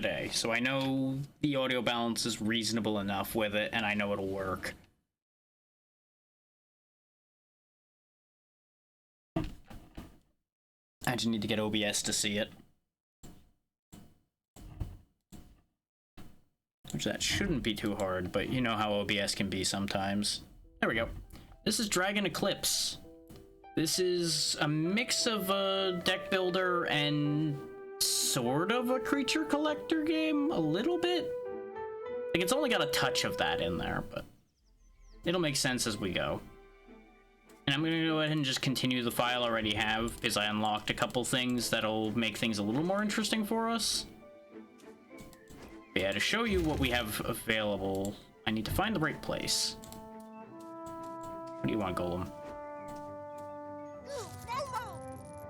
bidet, so I know the audio balance is reasonable enough with it, and I know it'll work. I just need to get OBS to see it. Which that shouldn't be too hard, but you know how OBS can be sometimes. There we go. This is Dragon Eclipse. This is a mix of a deck builder and sort of a creature collector game, a little bit. Like, it's only got a touch of that in there, but it'll make sense as we go. And I'm gonna go ahead and just continue the file I already have, because I unlocked a couple things that'll make things a little more interesting for us. But yeah, to show you what we have available, I need to find the right place. What do you want, Golem?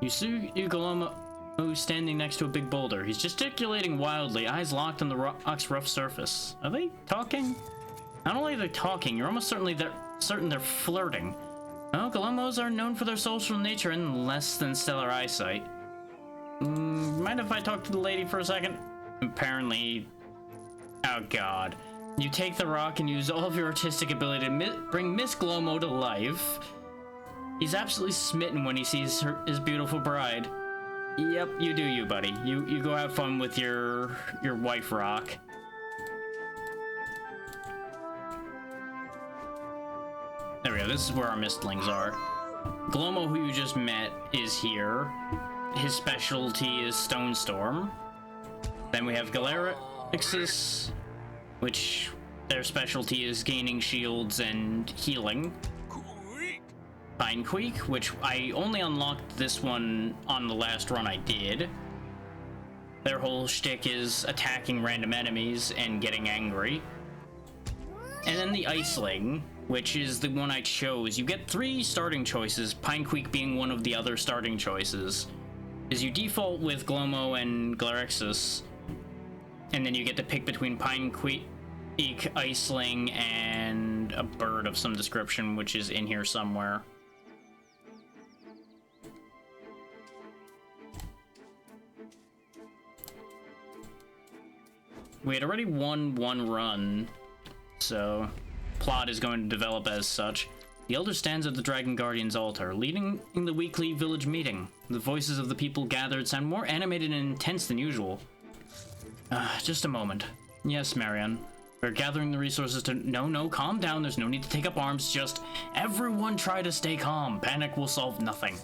You see Golem who's standing next to a big boulder. He's gesticulating wildly, eyes locked on the rock's rough surface. Are they talking? Not only are they talking, you're almost certain they're flirting. Well, Golemos are known for their social nature and less than stellar eyesight. Mind if I talk to the lady for a second? Apparently... Oh god. You take the rock and use all of your artistic ability to bring Miss Glomo to life. He's absolutely smitten when he sees his beautiful bride. Yep, you do you, buddy. You go have fun with your wife rock. There we go, this is where our mistlings are. Glomo, who you just met, is here. His specialty is Stone Storm. Then we have Galerixis, which their specialty is gaining shields and healing. Pinequeak, which I only unlocked this one on the last run I did. Their whole shtick is attacking random enemies and getting angry. And then the Iceling, which is the one I chose. You get 3 starting choices, Pinequeak being one of the other starting choices. Is you default with Glomo and Galerixis, and then you get to pick between Pinequeak, Iceling, and a bird of some description, which is in here somewhere. We had already won one run, so plot is going to develop as such. The Elder stands at the Dragon Guardian's altar, leading in the weekly village meeting. The voices of the people gathered sound more animated and intense than usual. Just a moment. Yes, Marion. We're gathering the resources to... No, calm down. There's no need to take up arms. Just everyone try to stay calm. Panic will solve nothing.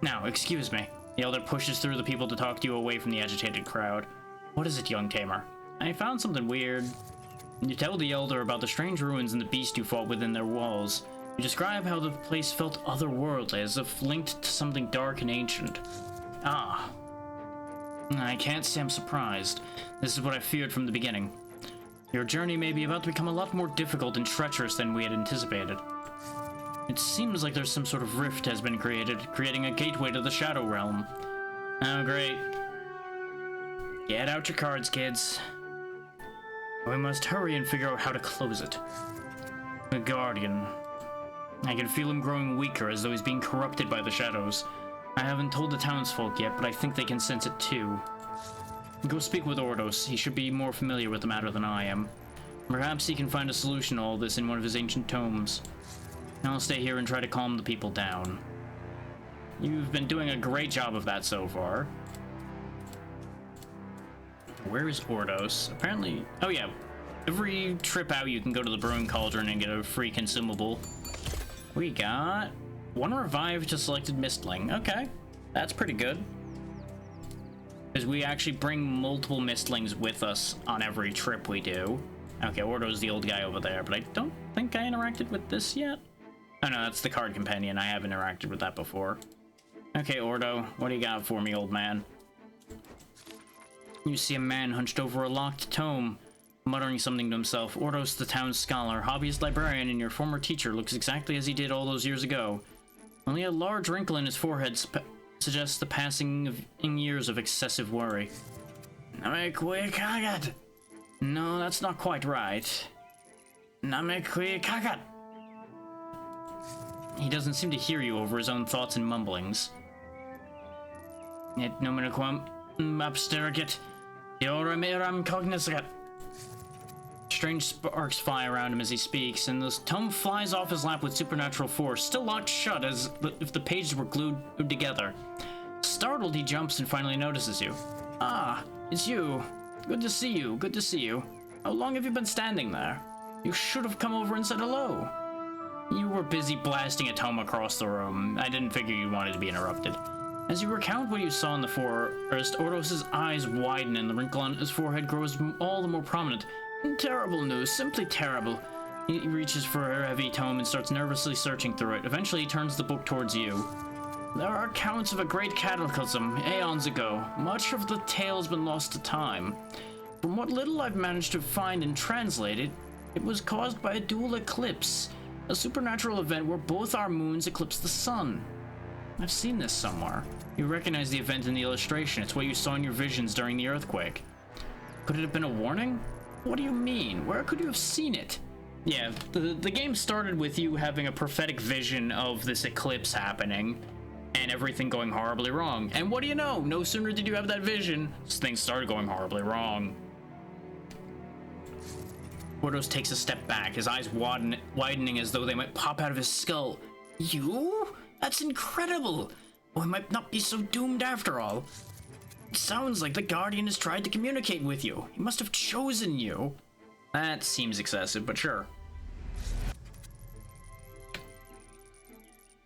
Now, excuse me. The Elder pushes through the people to talk to you away from the agitated crowd. What is it, young tamer? I found something weird. You tell the Elder about the strange ruins and the beast you fought within their walls. You describe how the place felt otherworldly, as if linked to something dark and ancient. Ah. I can't say I'm surprised. This is what I feared from the beginning. Your journey may be about to become a lot more difficult and treacherous than we had anticipated. It seems like there's some sort of rift has been created, creating a gateway to the Shadow Realm. Oh, great. Get out your cards, kids. We must hurry and figure out how to close it. The Guardian. I can feel him growing weaker, as though he's being corrupted by the shadows. I haven't told the townsfolk yet, but I think they can sense it too. Go speak with Ordos. He should be more familiar with the matter than I am. Perhaps he can find a solution to all this in one of his ancient tomes. I'll stay here and try to calm the people down. You've been doing a great job of that so far. Where is Ordos? Apparently... Oh yeah. Every trip out, you can go to the Brewing Cauldron and get a free consumable. We got... 1 revive to selected Mistling. Okay. That's pretty good. Because we actually bring multiple Mistlings with us on every trip we do. Okay, Ordo's the old guy over there, but I don't think I interacted with this yet. Oh no, that's the card companion. I have interacted with that before. Okay, Ordo, what do you got for me, old man? You see a man hunched over a locked tome, muttering something to himself. Ordos, the town's scholar, hobbyist librarian, and your former teacher, looks exactly as he did all those years ago. Only a large wrinkle in his forehead suggests the passing of years of excessive worry. Namekwe-kagat! No, that's not quite right. Namekwe-kagat! He doesn't seem to hear you over his own thoughts and mumblings. It nomenaquam absterigit. Diorameram cognizant. Strange sparks fly around him as he speaks, and the tome flies off his lap with supernatural force, still locked shut as if the pages were glued together. Startled, he jumps and finally notices you. Ah, it's you. Good to see you, good to see you. How long have you been standing there? You should have come over and said hello. You were busy blasting a tome across the room. I didn't figure you wanted to be interrupted. As you recount what you saw in the forest, Ordos' eyes widen and the wrinkle on his forehead grows all the more prominent. Terrible news, simply terrible. He reaches for her heavy tome and starts nervously searching through it. Eventually, he turns the book towards you. There are accounts of a great cataclysm, aeons ago. Much of the tale has been lost to time. From what little I've managed to find and translate it, it was caused by a dual eclipse, a supernatural event where both our moons eclipse the sun. I've seen this somewhere. You recognize the event in the illustration. It's what you saw in your visions during the earthquake. Could it have been a warning? What do you mean? Where could you have seen it? Yeah, the game started with you having a prophetic vision of this eclipse happening and everything going horribly wrong. And what do you know? No sooner did you have that vision, things started going horribly wrong. Ordos takes a step back, his eyes widening as though they might pop out of his skull. You? That's incredible! We might not be so doomed after all. It sounds like the Guardian has tried to communicate with you. He must have chosen you. That seems excessive, but sure.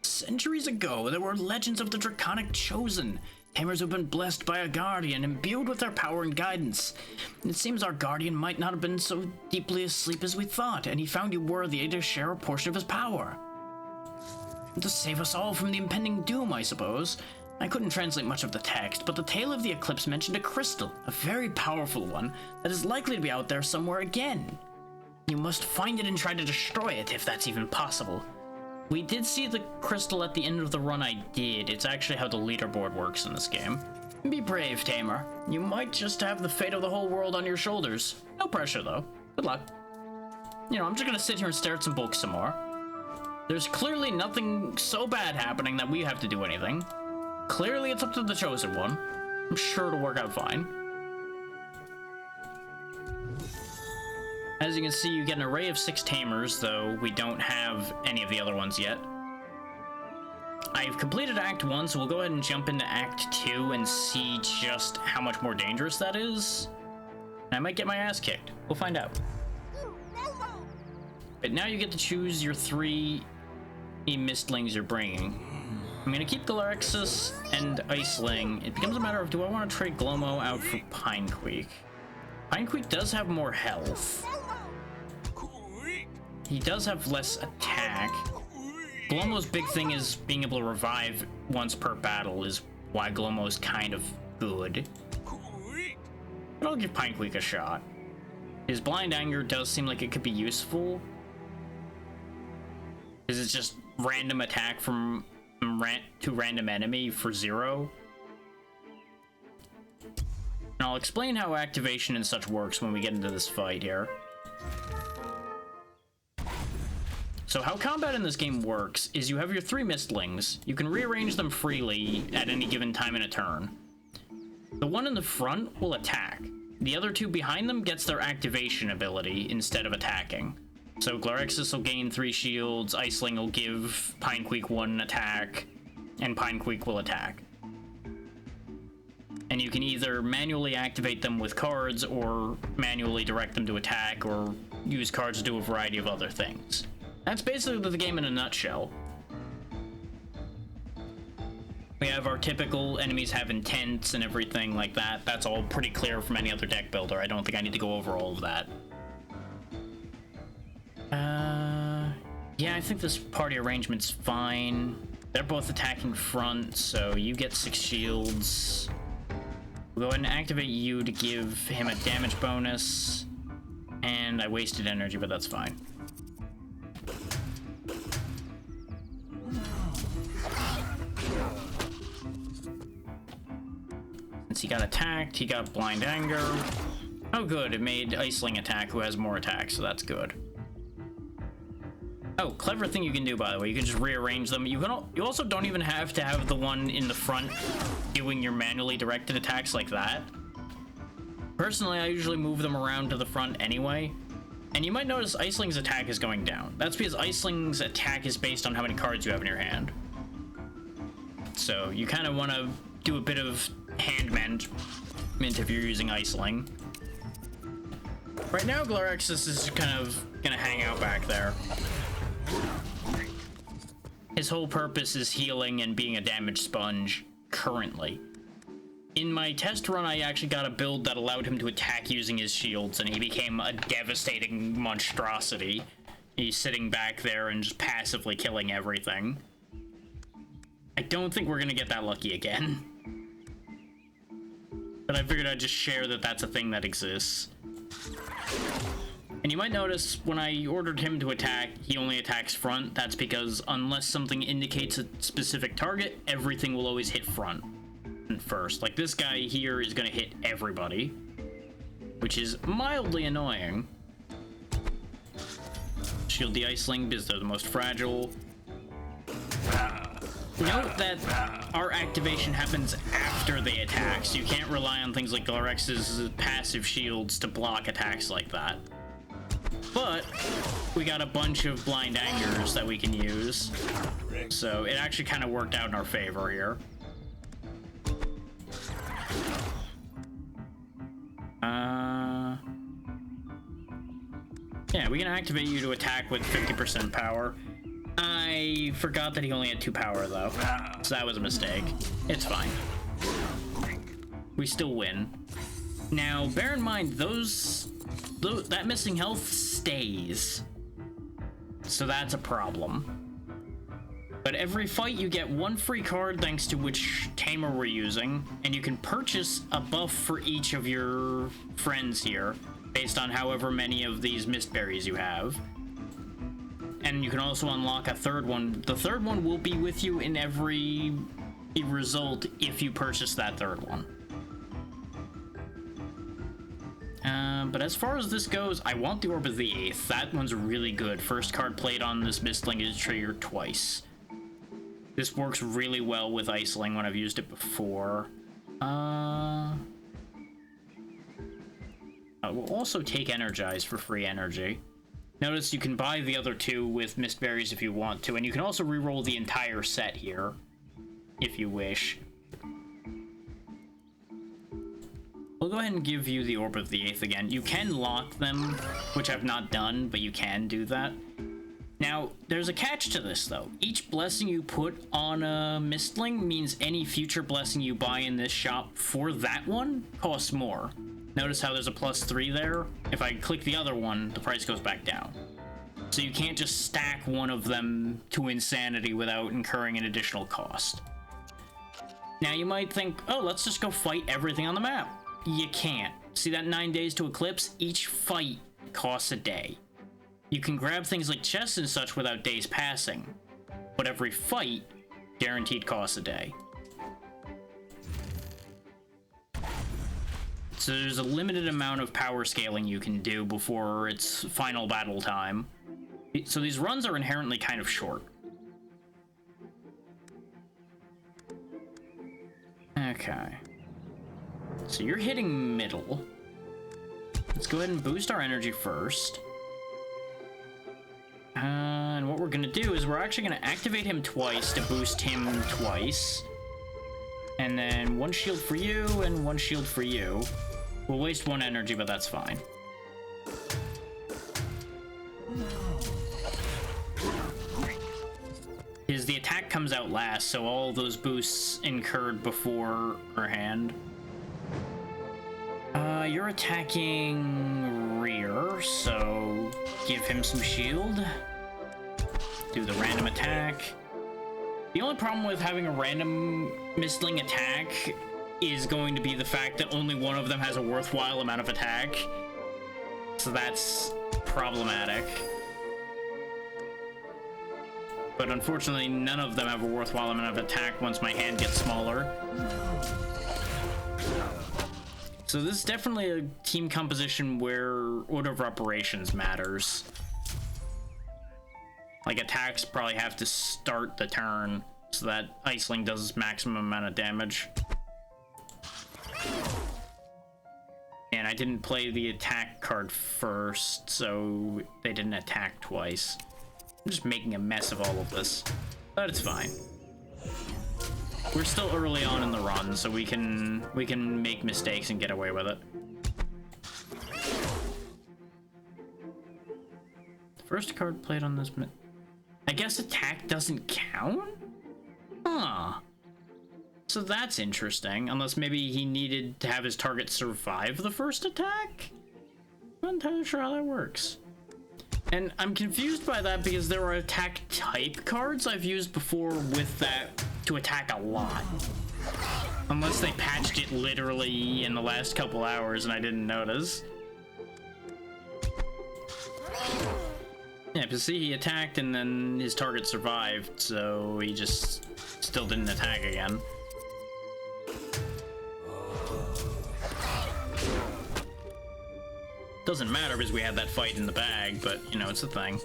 Centuries ago, there were legends of the Draconic Chosen. Tamers who've been blessed by a Guardian, imbued with their power and guidance. It seems our Guardian might not have been so deeply asleep as we thought, and he found you worthy to share a portion of his power. To save us all from the impending doom, I suppose. I couldn't translate much of the text, but the tale of the eclipse mentioned a crystal, a very powerful one, that is likely to be out there somewhere again. You must find it and try to destroy it, if that's even possible. We did see the crystal at the end of the run I did. It's actually how the leaderboard works in this game. Be brave, Tamer. You might just have the fate of the whole world on your shoulders. No pressure, though. Good luck. You know, I'm just gonna sit here and stare at some books some more. There's clearly nothing so bad happening that we have to do anything. Clearly, it's up to the Chosen One. I'm sure it'll work out fine. As you can see, you get an array of 6 Tamers, though we don't have any of the other ones yet. I've completed Act 1, so we'll go ahead and jump into Act 2 and see just how much more dangerous that is. I might get my ass kicked. We'll find out. But now you get to choose your 3 mistlings you're bringing. I'm gonna keep Galaraxis and Iceling. It becomes a matter of, do I want to trade Glomo out for Pinequeak? Pinequeak does have more health. He does have less attack. Glomo's big thing is being able to revive once per battle, is why Glomo's kind of good. But I'll give Pinequeak a shot. His Blind Anger does seem like it could be useful. Because it's just random attack from to random enemy for 0. And I'll explain how activation and such works when we get into this fight here. So how combat in this game works is you have your 3 mistlings. You can rearrange them freely at any given time in a turn. The one in the front will attack. The other 2 behind them gets their activation ability instead of attacking. So Galaraxis will gain 3 shields, Iceling will give Pinequeak 1 attack, and Pinequeak will attack. And you can either manually activate them with cards, or manually direct them to attack, or use cards to do a variety of other things. That's basically the game in a nutshell. We have our typical enemies have intents and everything like that. That's all pretty clear from any other deck builder. I don't think I need to go over all of that. Yeah, I think this party arrangement's fine. They're both attacking front, so you get 6 shields. We'll go ahead and activate you to give him a damage bonus. And I wasted energy, but that's fine. Since he got attacked, he got Blind Anger. Oh good, it made Iceling attack, who has more attack, so that's good. Oh, clever thing you can do, by the way, you can just rearrange them. You also don't even have to have the one in the front doing your manually directed attacks like that. Personally, I usually move them around to the front anyway. And you might notice Iceling's attack is going down. That's because Iceling's attack is based on how many cards you have in your hand. So you kind of want to do a bit of hand management if you're using Iceling. Right now, Glorexus is kind of gonna hang out back there. His whole purpose is healing and being a damage sponge, currently. In my test run, I actually got a build that allowed him to attack using his shields, and he became a devastating monstrosity. He's sitting back there and just passively killing everything. I don't think we're gonna get that lucky again. But I figured I'd just share that that's a thing that exists. And you might notice when I ordered him to attack, he only attacks front. That's because unless something indicates a specific target, everything will always hit front first. Like this guy here is gonna hit everybody, which is mildly annoying. Shield the Iceling because they're the most fragile. Note that our activation happens after they attack, so you can't rely on things like Glorex's passive shields to block attacks like that. But we got a bunch of blind angers that we can use, so it actually kind of worked out in our favor here. Yeah, we can activate you to attack with 50% power. I forgot that he only had 2 power though, so that was a mistake. It's fine. We still win. Now, bear in mind, that missing health stays, so that's a problem. But every fight you get 1 free card thanks to which tamer we're using, and you can purchase a buff for each of your friends here, based on however many of these mist berries you have. And you can also unlock a 3rd one. The 3rd one will be with you in every result if you purchase that 3rd one. But as far as this goes, I want the Orb of the 8th. That one's really good. First card played on this Mistling is triggered twice. This works really well with Iceling when I've used it before. We'll also take Energize for free energy. Notice you can buy the other 2 with Mist Berries if you want to, and you can also reroll the entire set here, if you wish. We'll go ahead and give you the Orb of the 8th again. You can lock them, which I've not done, but you can do that. Now, there's a catch to this, though. Each blessing you put on a Mistling means any future blessing you buy in this shop for that one costs more. Notice how there's a +3 there? If I click the other one, the price goes back down. So you can't just stack one of them to insanity without incurring an additional cost. Now you might think, oh, let's just go fight everything on the map. You can't. See that 9 days to Eclipse? Each fight costs a day. You can grab things like chests and such without days passing, but every fight guaranteed costs a day. So there's a limited amount of power scaling you can do before it's final battle time. So these runs are inherently kind of short. Okay. So you're hitting middle. Let's go ahead and boost our energy first. And what we're gonna do is we're actually gonna activate him twice to boost him twice. And then 1 shield for you and 1 shield for you. We'll waste 1 energy, but that's fine. Because the attack comes out last, so all those boosts incurred before her hand. You're attacking rear, so give him some shield. Do the random attack. The only problem with having a random Mistling attack is going to be the fact that only one of them has a worthwhile amount of attack. So that's problematic. But unfortunately, none of them have a worthwhile amount of attack once my hand gets smaller. So this is definitely a team composition where order of operations matters. Like, attacks probably have to start the turn so that Iceling does maximum amount of damage. And I didn't play the attack card first, so they didn't attack twice. I'm just making a mess of all of this, but it's fine. We're still early on in the run, so we can make mistakes and get away with it. The first card played on this. I guess attack doesn't count? Huh. So that's interesting, unless maybe he needed to have his target survive the first attack? I'm not entirely sure how that works. And I'm confused by that because there are attack type cards I've used before with that to attack a lot. Unless they patched it literally in the last couple hours and I didn't notice. Yeah, but see, he attacked and then his target survived, so he just still didn't attack again. Doesn't matter because we had that fight in the bag, but, you know, it's a thing.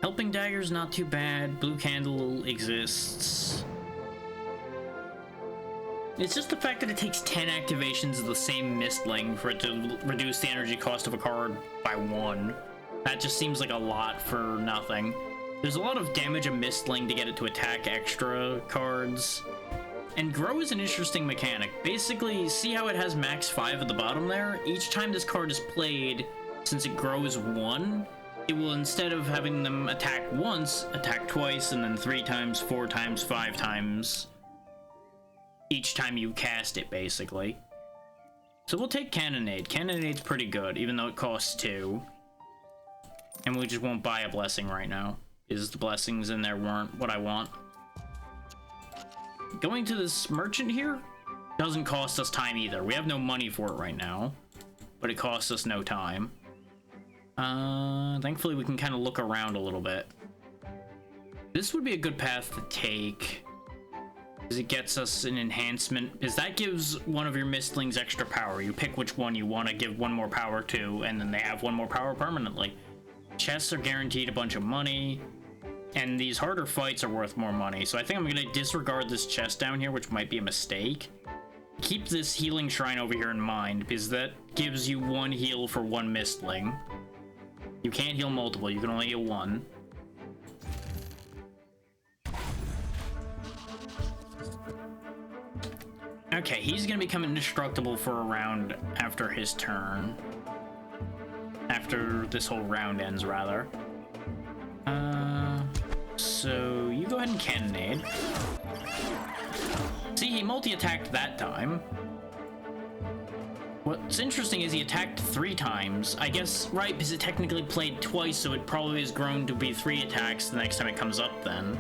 Helping Dagger's not too bad. Blue Candle exists. It's just the fact that it takes 10 activations of the same Mistling for it to reduce the energy cost of a card by 1. That just seems like a lot for nothing. There's a lot of damage a Mistling to get it to attack extra cards. And Grow is an interesting mechanic. Basically, see how it has max 5 at the bottom there? Each time this card is played, since it grows 1, it will, instead of having them attack once, attack twice, and then 3 times, 4 times, 5 times. Each time you cast it, basically. So we'll take Cannonade. Cannonade's pretty good, even though it costs 2. And we just won't buy a Blessing right now, because the Blessings in there weren't what I want. Going to this merchant here doesn't cost us time either. We have no money for it right now, but it costs us no time. Thankfully we can kind of look around a little bit. This would be a good path to take, because it gets us an enhancement, because that gives one of your Mistlings extra power. You pick which one you want to give 1 more power to, and then they have 1 more power permanently. Chests are guaranteed a bunch of money. And these harder fights are worth more money, so I think I'm gonna disregard this chest down here, which might be a mistake. Keep this healing shrine over here in mind, because that gives you 1 heal for 1 Mistling. You can't heal multiple, you can only heal 1. Okay, he's gonna become indestructible for a round after his turn. After this whole round ends, rather. So you go ahead and Cannonade. See, he multi-attacked that time. What's interesting is he attacked 3 times. I guess, right, because it technically played twice, so it probably has grown to be 3 attacks the next time it comes up then.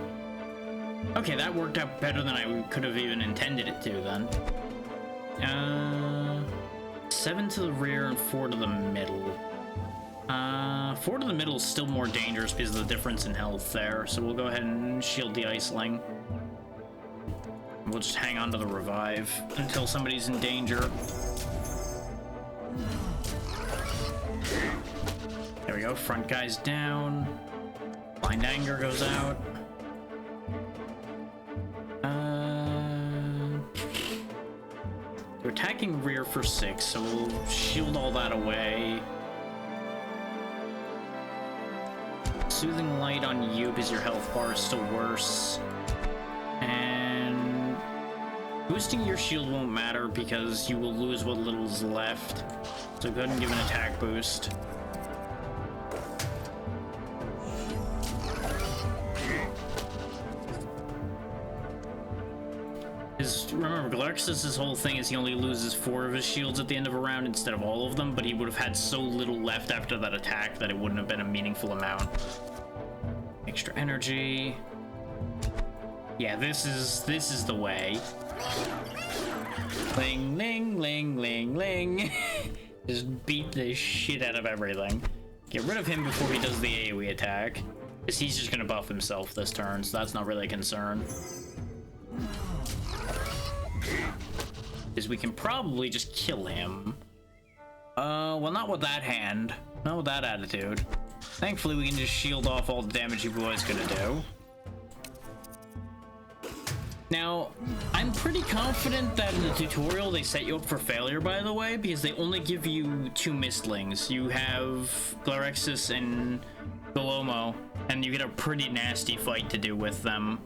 Okay, that worked out better than I could have even intended it to then. 7 to the rear and 4 to the middle. 4 to the middle is still more dangerous because of the difference in health there, so we'll go ahead and shield the Iceling. We'll just hang on to the revive until somebody's in danger. There we go, front guy's down. Blind Anger goes out. We're attacking rear for 6, so we'll shield all that away. Soothing Light on you because your health bar is still worse. And boosting your shield won't matter because you will lose what little is left. So go ahead and give an attack boost. Remember, Glarxus' whole thing is he only loses 4 of his shields at the end of a round instead of all of them, but he would have had so little left after that attack that it wouldn't have been a meaningful amount. Extra energy. Yeah, this is the way. Ling, ling, ling, ling, ling. Just beat the shit out of everything. Get rid of him before he does the AoE attack, because he's just gonna buff himself this turn, so that's not really a concern. Because we can probably just kill him. Well, not with that hand. Not with that attitude. Thankfully, we can just shield off all the damage he was gonna do. Now, I'm pretty confident that in the tutorial they set you up for failure, by the way, because they only give you 2 mistlings. You have Glarexis and Golomo, and you get a pretty nasty fight to do with them.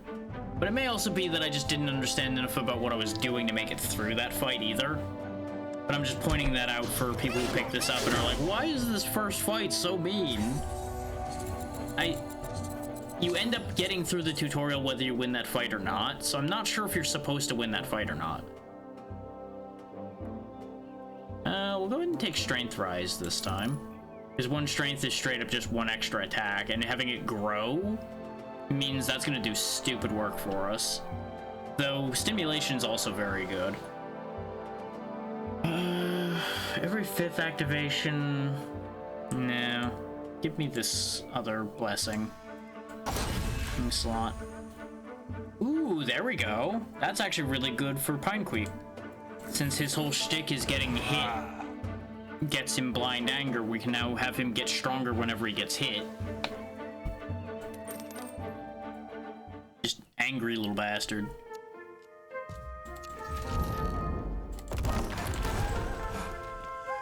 But it may also be that I just didn't understand enough about what I was doing to make it through that fight either. But I'm just pointing that out for people who pick this up and are like, why is this first fight so mean? You end up getting through the tutorial whether you win that fight or not, so I'm not sure if you're supposed to win that fight or not. We'll go ahead and take Strength Rise this time. Because 1 strength is straight up just 1 extra attack, and having it grow means that's gonna do stupid work for us. Though, Stimulation's also very good. Every 5th activation... No. Give me this other blessing. Slot. Ooh, there we go. That's actually really good for Pinequeep. Since his whole shtick is getting hit gets him blind anger, we can now have him get stronger whenever he gets hit. Just angry little bastard.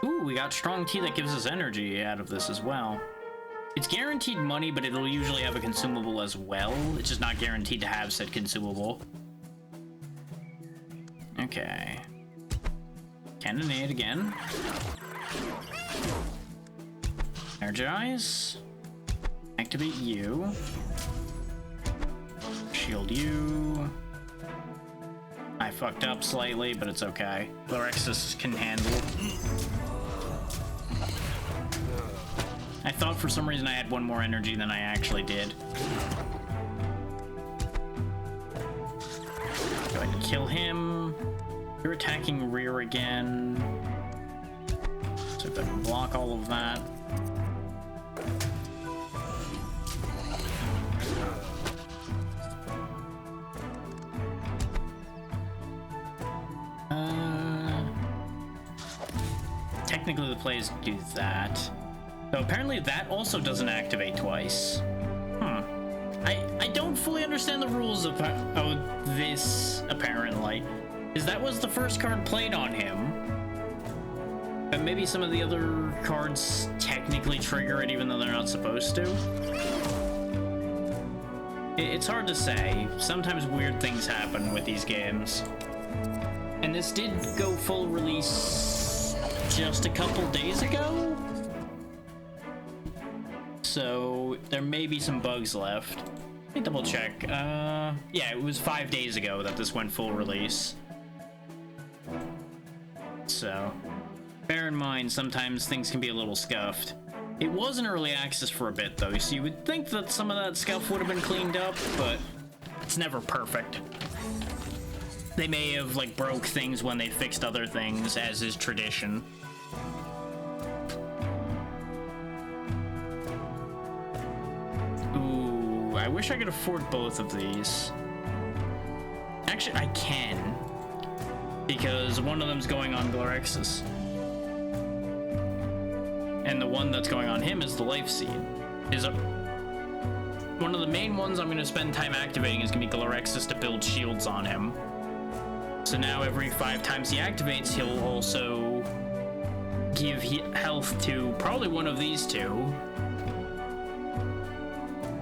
Ooh, we got strong tea that gives us energy out of this as well. It's guaranteed money, but it'll usually have a consumable as well. It's just not guaranteed to have said consumable. Okay. Cannonade again. Energize. Activate you. Shield you. I fucked up slightly, but it's okay. Glarexis can handle. I thought for some reason I had 1 more energy than I actually did. Go ahead and kill him. You're attacking rear again. So if I can block all of that. Technically the plays do that. So apparently that also doesn't activate twice. I don't fully understand the rules of this, apparently. Is that was the first card played on him? But maybe some of the other cards technically trigger it even though they're not supposed to? It's hard to say. Sometimes weird things happen with these games. And this did go full release just a couple days ago? So there may be some bugs left. Let me double check. Yeah, it was 5 days ago that this went full release. So bear in mind, sometimes things can be a little scuffed. It was in early access for a bit though, so you would think that some of that scuff would have been cleaned up, but it's never perfect. They may have like broke things when they fixed other things, as is tradition. I wish I could afford both of these. Actually, I can. Because one of them's going on Glarexis. And the one that's going on him is the Life Seed. One of the main ones I'm going to spend time activating is going to be Glarexis to build shields on him. So now every 5 times he activates, he'll also give health to probably one of these 2.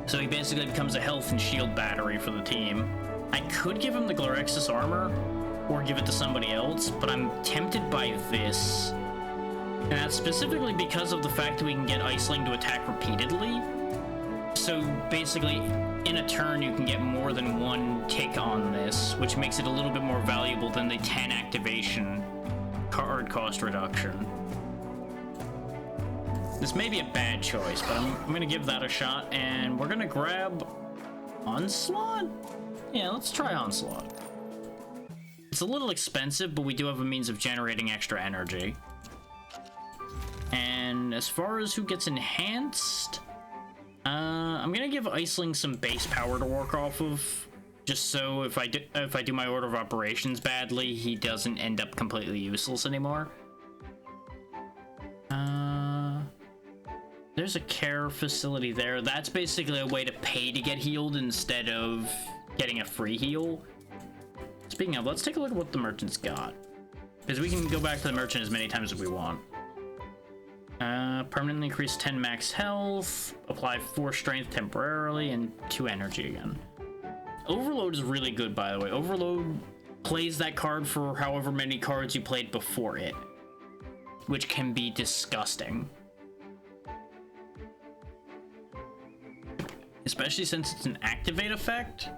So he basically becomes a health and shield battery for the team. I could give him the Glarexis armor, or give it to somebody else, but I'm tempted by this. And that's specifically because of the fact that we can get Iceling to attack repeatedly. So basically, in a turn, you can get more than 1 tick on this, which makes it a little bit more valuable than the 10 activation card cost reduction. This may be a bad choice, but I'm gonna give that a shot, and we're gonna grab Onslaught? Yeah, let's try Onslaught. It's a little expensive, but we do have a means of generating extra energy. And as far as who gets enhanced, I'm gonna give Iceling some base power to work off of, just so if I do my order of operations badly, he doesn't end up completely useless anymore. There's a care facility there. That's basically a way to pay to get healed instead of getting a free heal. Speaking of, let's take a look at what the merchant's got. Because we can go back to the merchant as many times as we want. Permanently increase 10 max health, apply 4 strength temporarily, and 2 energy again. Overload is really good, by the way. Overload plays that card for however many cards you played before it, which can be disgusting. Especially since it's an activate effect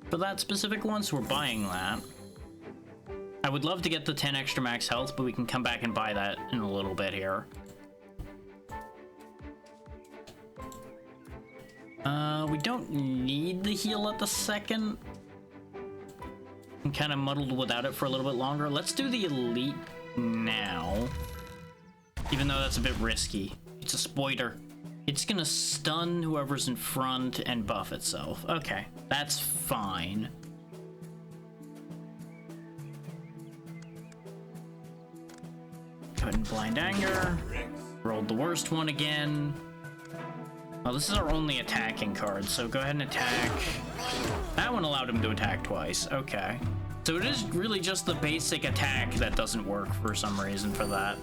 for that specific one, so we're buying that. I would love to get the 10 extra max health, but we can come back and buy that in a little bit here. We don't need the heal at the second. I'm kind of muddled without it for a little bit longer. Let's do the elite now, even though that's a bit risky. It's a spoiter. It's gonna stun whoever's in front and buff itself. Okay, that's fine. Go ahead and blind anger. Rolled the worst one again. Oh, this is our only attacking card, so go ahead and attack. That one allowed him to attack twice. Okay. So it is really just the basic attack that doesn't work for some reason for that.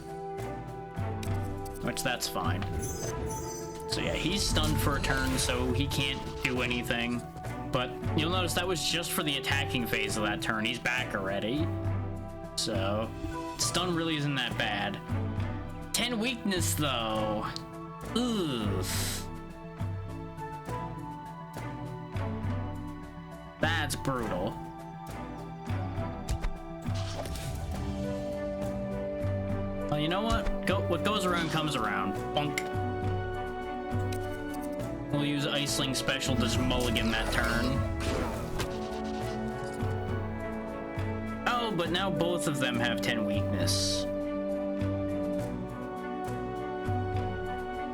Which, that's fine. So yeah, he's stunned for a turn, so he can't do anything. But you'll notice that was just for the attacking phase of that turn. He's back already. So, stun really isn't that bad. 10 weakness, though. Ugh. That's brutal. Well, you know what? What goes around comes around. Bonk. We'll use Iceling Special to just mulligan that turn. Oh, but now both of them have 10 weakness.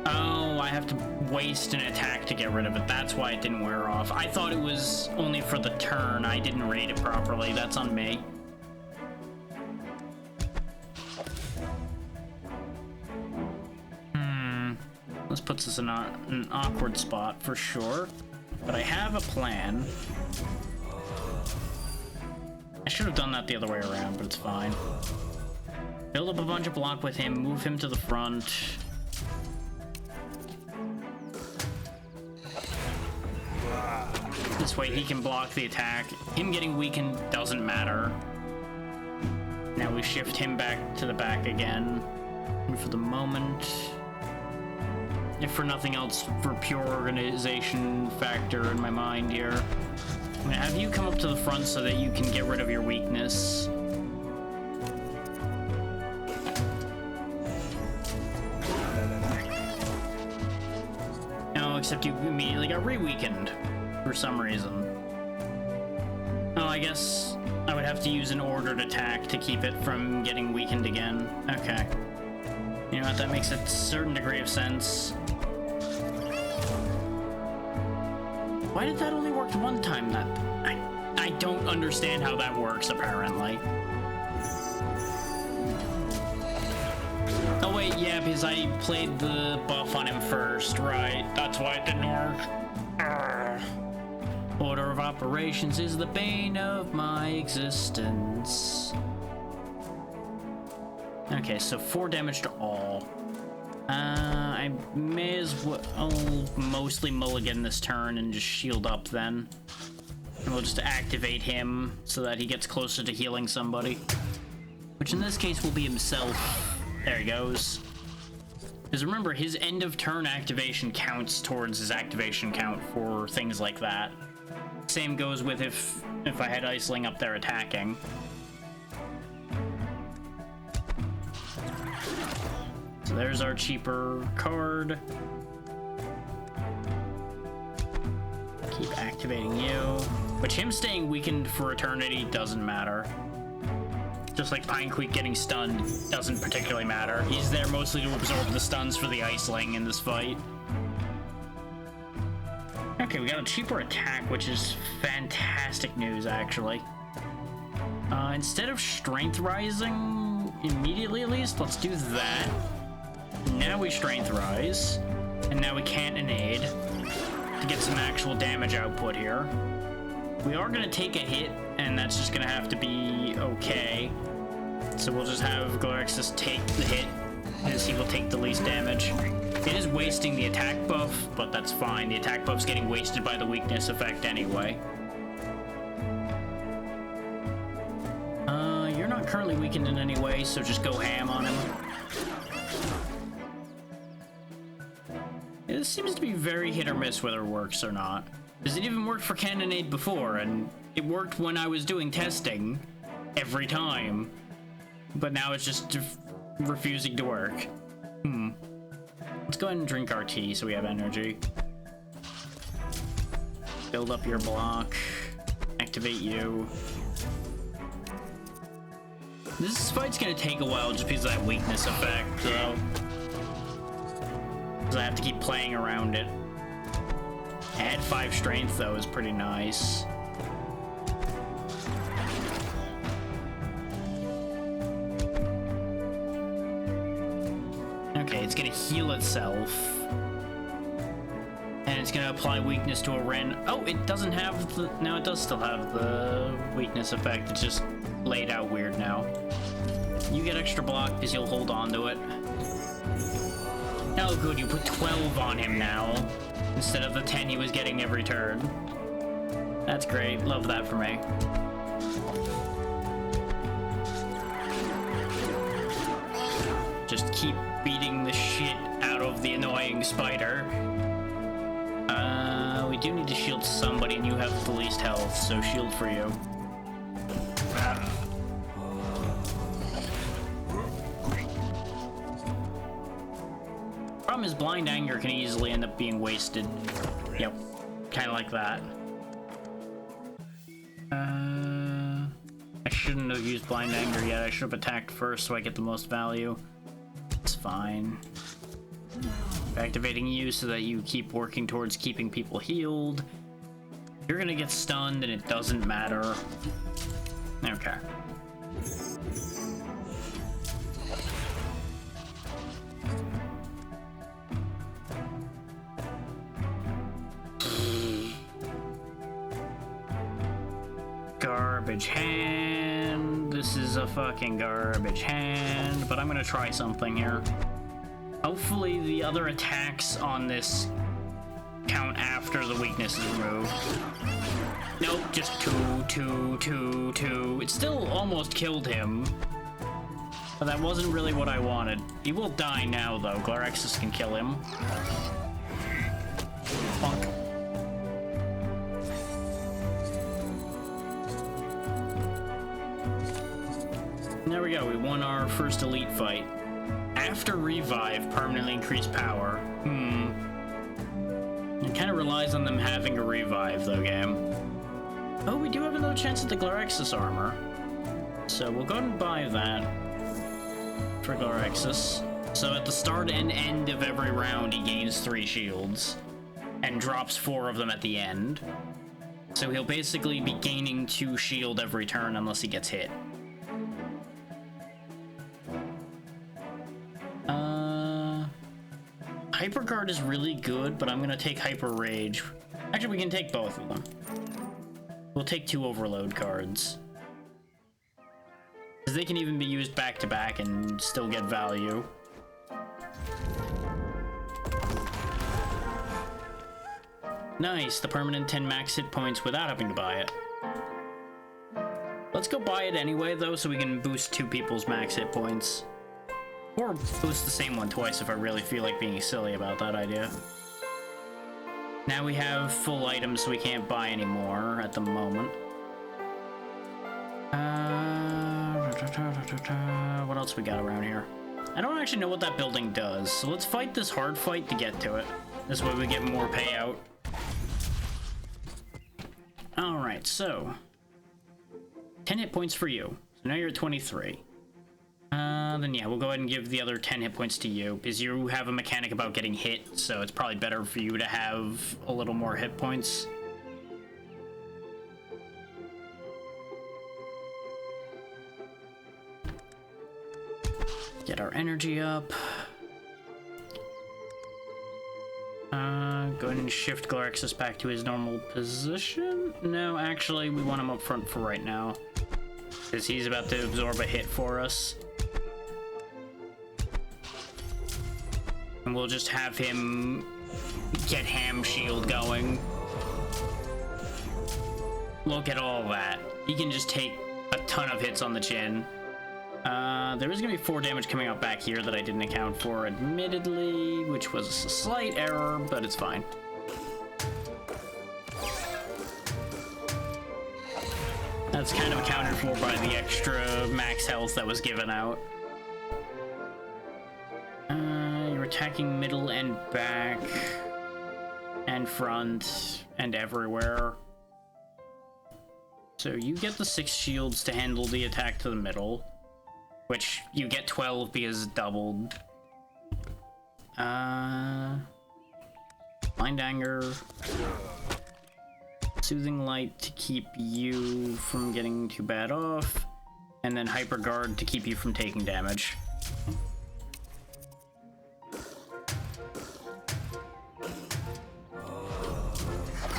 Oh, I have to waste an attack to get rid of it. That's why it didn't wear off. I thought it was only for the turn. I didn't read it properly. That's on me. This puts us in an awkward spot for sure. But I have a plan. I should have done that the other way around, but it's fine. Build up a bunch of block with him, move him to the front. This way he can block the attack. Him getting weakened doesn't matter. Now we shift him back to the back again. And for the moment, if for nothing else, for pure organization factor in my mind here, I'm gonna have you come up to the front so that you can get rid of your weakness. No, except you immediately got re-weakened for some reason. Oh, I guess I would have to use an ordered attack to keep it from getting weakened again. Okay. You know what, that makes a certain degree of sense. Why did that only work one time? I don't understand how that works, apparently. Oh wait, yeah, because I played the buff on him first, right? That's why it didn't work. Urgh. Order of operations is the bane of my existence. Okay, so 4 damage to all. I may as well mostly mulligan this turn and just shield up then. And we'll just activate him so that he gets closer to healing somebody. Which in this case will be himself. There he goes. Because remember, his end of turn activation counts towards his activation count for things like that. Same goes with if I had Iceling up there attacking. So there's our cheaper card. Keep activating you. Which him staying weakened for eternity doesn't matter. Just like Pine Creek getting stunned doesn't particularly matter. He's there mostly to absorb the stuns for the Iceling in this fight. Okay, we got a cheaper attack, which is fantastic news, actually. Instead of Strength Rising immediately, at least, let's do that. Now we Strength Rise, and now we can't Innate to get some actual damage output here. We are gonna take a hit, and that's just gonna have to be okay. So we'll just have Glorexus take the hit, as he will take the least damage. It is wasting the attack buff, but that's fine. The attack buff's getting wasted by the weakness effect anyway. You're not currently weakened in any way, so just go ham on him. This seems to be very hit or miss whether it works or not. Because it even worked for Cannonade before, and it worked when I was doing testing every time. But now it's just refusing to work. Let's go ahead and drink our tea so we have energy. Build up your block. Activate you. This fight's gonna take a while just because of that weakness effect, though. Because I have to keep playing around it. Add 5 strength, though, is pretty nice. Okay, it's gonna heal itself. And it's gonna apply weakness to a Ren. Oh, it doesn't have the... No, it does still have the weakness effect. It's just laid out weird now. You get extra block because you'll hold on to it. Oh, good, you put 12 on him now, instead of the 10 he was getting every turn. That's great. Love that for me. Just keep beating the shit out of the annoying spider. We do need to shield somebody, and you have the least health, so shield for you. Problem is, blind anger can easily end up being wasted. Yep, kind of like that. I shouldn't have used blind anger yet. I should have attacked first so I get the most value. It's fine. Activating you so that you keep working towards keeping people healed. You're gonna get stunned and it doesn't matter. Okay. Garbage hand. This is a fucking garbage hand, but I'm gonna try something here. Hopefully the other attacks on this count after the weakness is removed. Nope, just 2. It still almost killed him, but that wasn't really what I wanted. He will die now, though. Glorexus can kill him. Fuck. There we go, we won our first elite fight. After revive, permanently increase power. It kind of relies on them having a revive, though, game. Oh, we do have another chance at the Glorexus armor. So we'll go ahead and buy that for Glorexus. So at the start and end of every round, he gains 3 shields and drops 4 of them at the end. So he'll basically be gaining 2 shield every turn unless he gets hit. Hyper Guard is really good, but I'm gonna take Hyper Rage. Actually, we can take both of them. We'll take 2 Overload cards. Because they can even be used back to back and still get value. Nice, the permanent 10 max hit points without having to buy it. Let's go buy it anyway, though, so we can boost 2 people's max hit points. Or boost the same one twice if I really feel like being silly about that idea. Now we have full items, so we can't buy any more at the moment. What else we got around here? I don't actually know what that building does, so let's fight this hard fight to get to it. This way we get more payout. Alright, so 10 hit points for you. So now you're at 23. Then yeah, we'll go ahead and give the other 10 hit points to you, because you have a mechanic about getting hit, so it's probably better for you to have a little more hit points. Get our energy up. Go ahead and shift Glarexus back to his normal position. No, actually, we want him up front for right now, because he's about to absorb a hit for us. And we'll just have him get Ham Shield going. Look at all that. He can just take a ton of hits on the chin. There is going to be 4 damage coming out back here that I didn't account for, admittedly, which was a slight error, but it's fine. That's kind of accounted for by the extra max health that was given out. You're attacking middle and back and front and everywhere. So you get the 6 shields to handle the attack to the middle, which you get 12 because it doubled. Blind Anger. Soothing Light to keep you from getting too bad off. And then Hyper Guard to keep you from taking damage.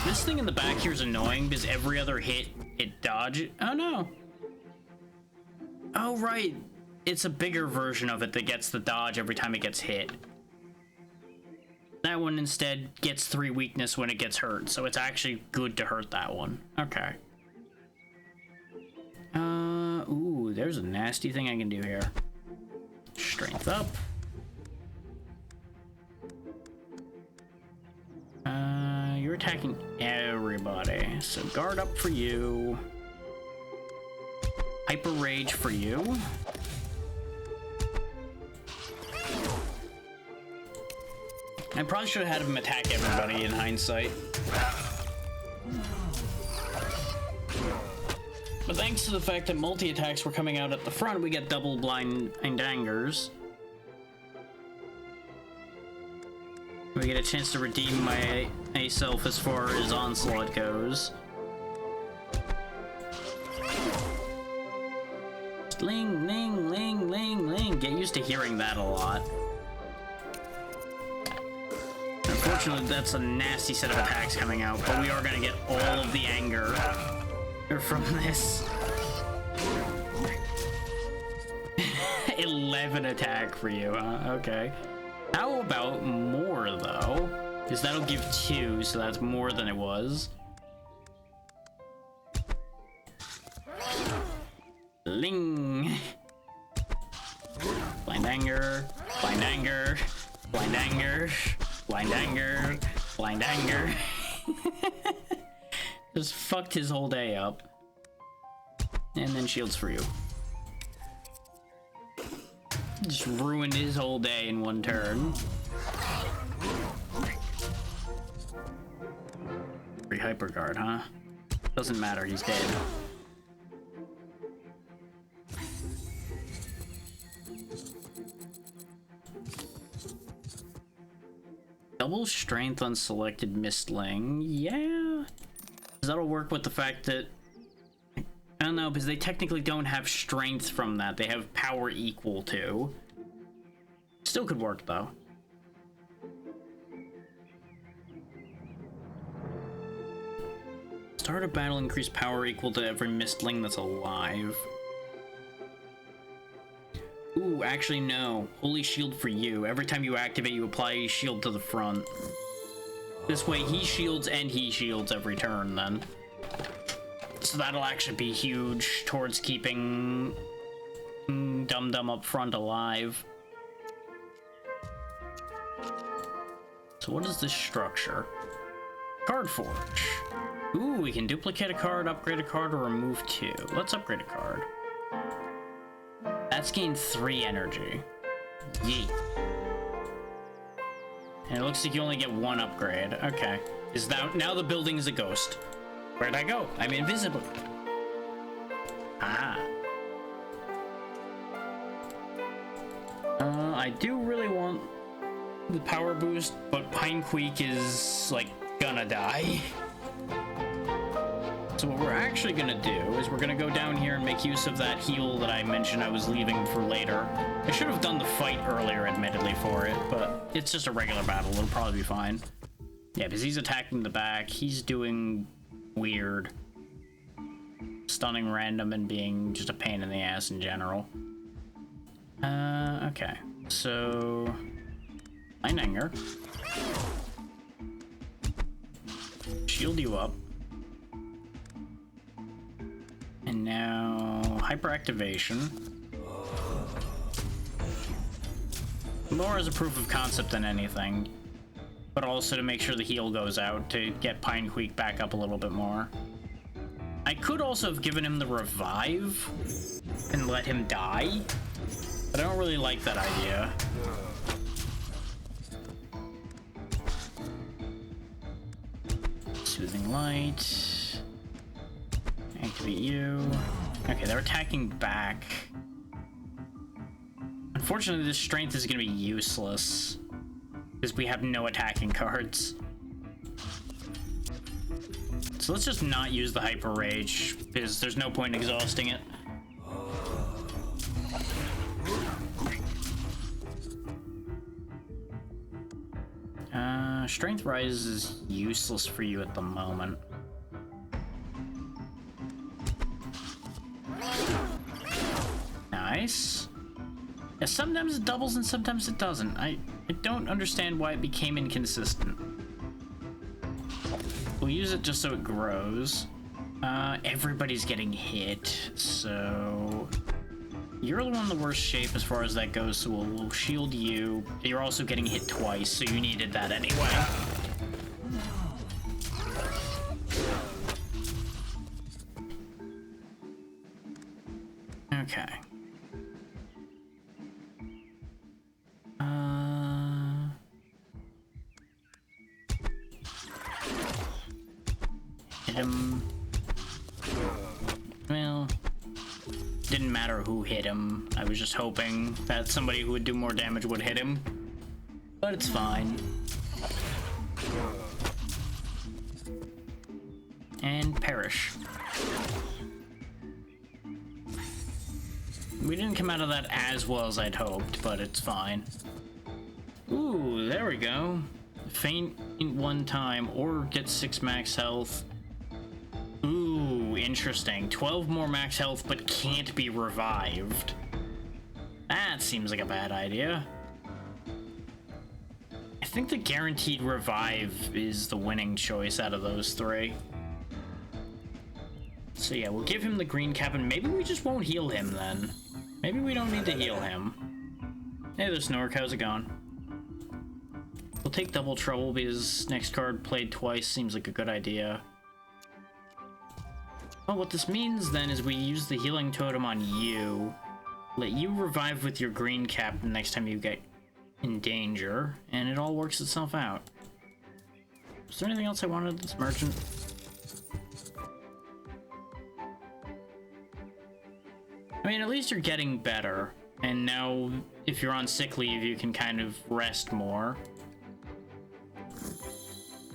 This thing in the back here is annoying because every other hit, it dodges. Oh no. Oh right. It's a bigger version of it that gets the dodge every time it gets hit. That one instead gets 3 weakness when it gets hurt, so it's actually good to hurt that one. Okay. Ooh, there's a nasty thing I can do here. Strength up. You're attacking everybody, so guard up for you. Hyper Rage for you. I probably should have had him attack everybody in hindsight. But thanks to the fact that multi-attacks were coming out at the front, we get double blind and angers. We get a chance to redeem myself as far as Onslaught goes. Ling, ling, ling, ling, ling. Get used to hearing that a lot. Unfortunately, that's a nasty set of attacks coming out, but we are going to get all of the anger from this. 11 attack for you, huh? Okay. How about more, though? Because that'll give 2, so that's more than it was. Ling! Blind Anger, Blind Anger, Blind Anger, Blind Anger, Blind Anger. Just fucked his whole day up. And then shields for you. Just ruined his whole day in one turn. Free Hyper Guard, huh? Doesn't matter, he's dead. Double strength on selected Mistling, yeah. That'll work with the fact that, I don't know, because they technically don't have strength from that. They have power equal to. Still could work, though. Start a battle, increase power equal to every Mistling that's alive. Ooh, actually no. Holy Shield for you. Every time you activate, you apply a shield to the front. This way, he shields and he shields every turn, then. So that'll actually be huge towards keeping Dum Dum up front alive. So what is this structure? Card Forge. Ooh, we can duplicate a card, upgrade a card, or remove 2. Let's upgrade a card. That's gained 3 energy. Yeet. And it looks like you only get 1 upgrade. Okay. Is that now the building is a ghost? Where'd I go? I'm invisible. Ah. I do really want the power boost, but Pinequeak is, like, gonna die. So what we're actually gonna do is we're gonna go down here and make use of that heal that I mentioned I was leaving for later. I should have done the fight earlier, admittedly, for it, but it's just a regular battle. It'll probably be fine. Yeah, because he's attacking the back. He's doing weird. Stunning random and being just a pain in the ass in general. Okay. So... Einanger. Shield you up. And now... Hyperactivation. More as a proof of concept than anything. But also to make sure the heal goes out to get Pinequeek back up a little bit more. I could also have given him the revive and let him die, but I don't really like that idea. Soothing Light. Activate you. Okay, they're attacking back. Unfortunately, this strength is going to be useless because we have no attacking cards. So let's just not use the Hyper Rage, because there's no point in exhausting it. Strength Rise is useless for you at the moment. Nice. Yeah, sometimes it doubles and sometimes it doesn't. I don't understand why it became inconsistent. We'll use it just so it grows. Everybody's getting hit, so... You're the one in the worst shape as far as that goes, so we'll shield you. You're also getting hit twice, so you needed that anyway. Okay. Hit him. Well, didn't matter who hit him. I was just hoping that somebody who would do more damage would hit him. But it's fine. And perish. We didn't come out of that as well as I'd hoped, but it's fine. Ooh, there we go. Faint one time or get 6 max health. Ooh, interesting. 12 more max health, but can't be revived. That seems like a bad idea. I think the guaranteed revive is the winning choice out of those three. So yeah, we'll give him the green cap, and maybe we just won't heal him then. Maybe we don't need to heal him. Hey there, Snork, how's it going? We'll take Double Trouble because next card played twice seems like a good idea. Well, what this means then is we use the healing totem on you, let you revive with your green cap the next time you get in danger, and it all works itself out. Is there anything else I wanted this merchant? I mean, at least you're getting better, and now if you're on sick leave, you can kind of rest more.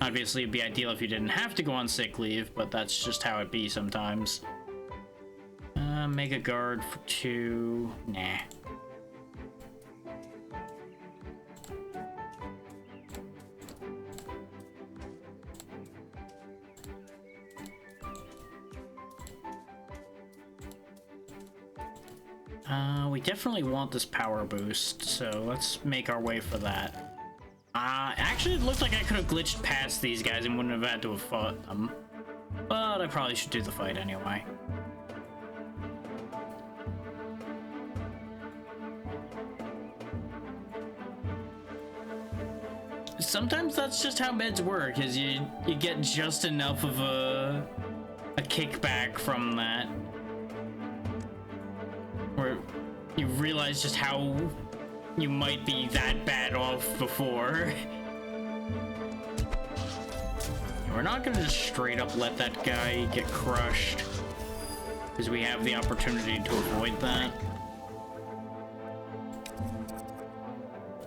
Obviously, it'd be ideal if you didn't have to go on sick leave, but that's just how it be sometimes. Mega Guard for 2. Nah. We definitely want this power boost, so let's make our way for that. Actually, it looked like I could have glitched past these guys and wouldn't have had to have fought them. But I probably should do the fight anyway. Sometimes that's just how meds work, is you get just enough of a kickback from that. Where you realize just how you might be that bad off before. We're not gonna just straight up let that guy get crushed, because we have the opportunity to avoid that.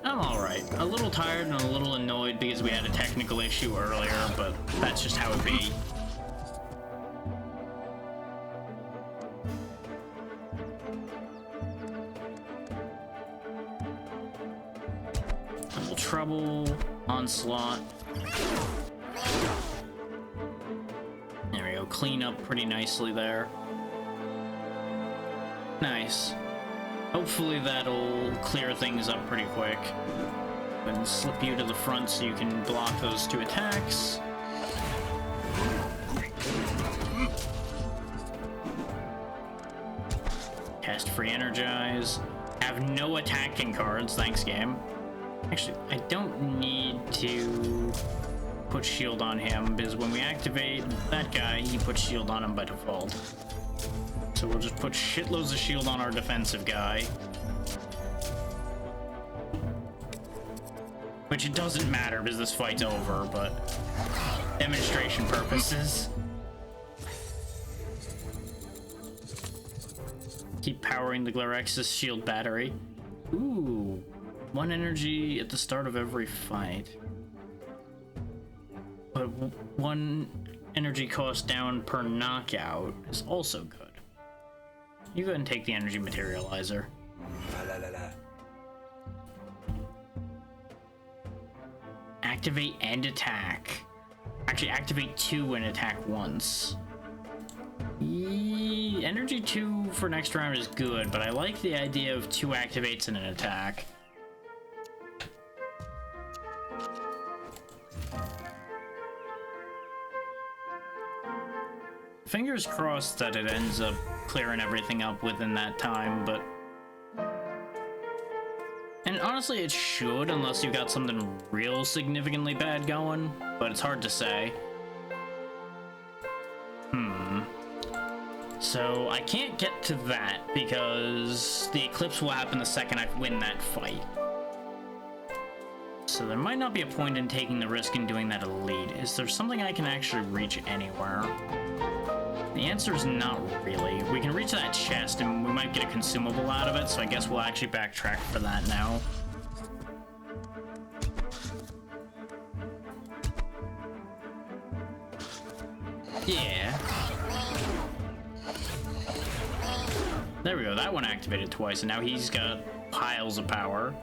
I'm alright. A little tired and a little annoyed because we had a technical issue earlier, but that's just how it be. trouble. Onslaught. There we go. Clean up pretty nicely there. Nice. Hopefully that'll clear things up pretty quick. And slip you to the front so you can block those 2 attacks. Cast Free Energize. Have no attacking cards, thanks game. Actually, I don't need to put shield on him, because when we activate that guy, he puts shield on him by default. So we'll just put shitloads of shield on our defensive guy. Which it doesn't matter because this fight's over, but demonstration purposes. Keep powering the Glarex's shield battery. Ooh, 1 energy at the start of every fight. But 1 energy cost down per knockout is also good. You go ahead and take the energy materializer. Activate and attack. Actually, activate 2 and attack once. Energy 2 for next round is good, but I like the idea of 2 activates and an attack. Fingers crossed that it ends up clearing everything up within that time, but... And honestly, it should, unless you got something real significantly bad going, but it's hard to say. So, I can't get to that, because the Eclipse will happen the second I win that fight. So there might not be a point in taking the risk in doing that elite. Is there something I can actually reach anywhere? The answer is not really. We can reach that chest and we might get a consumable out of it, so I guess we'll actually backtrack for that now. Yeah. There we go, that one activated twice, and now he's got piles of power.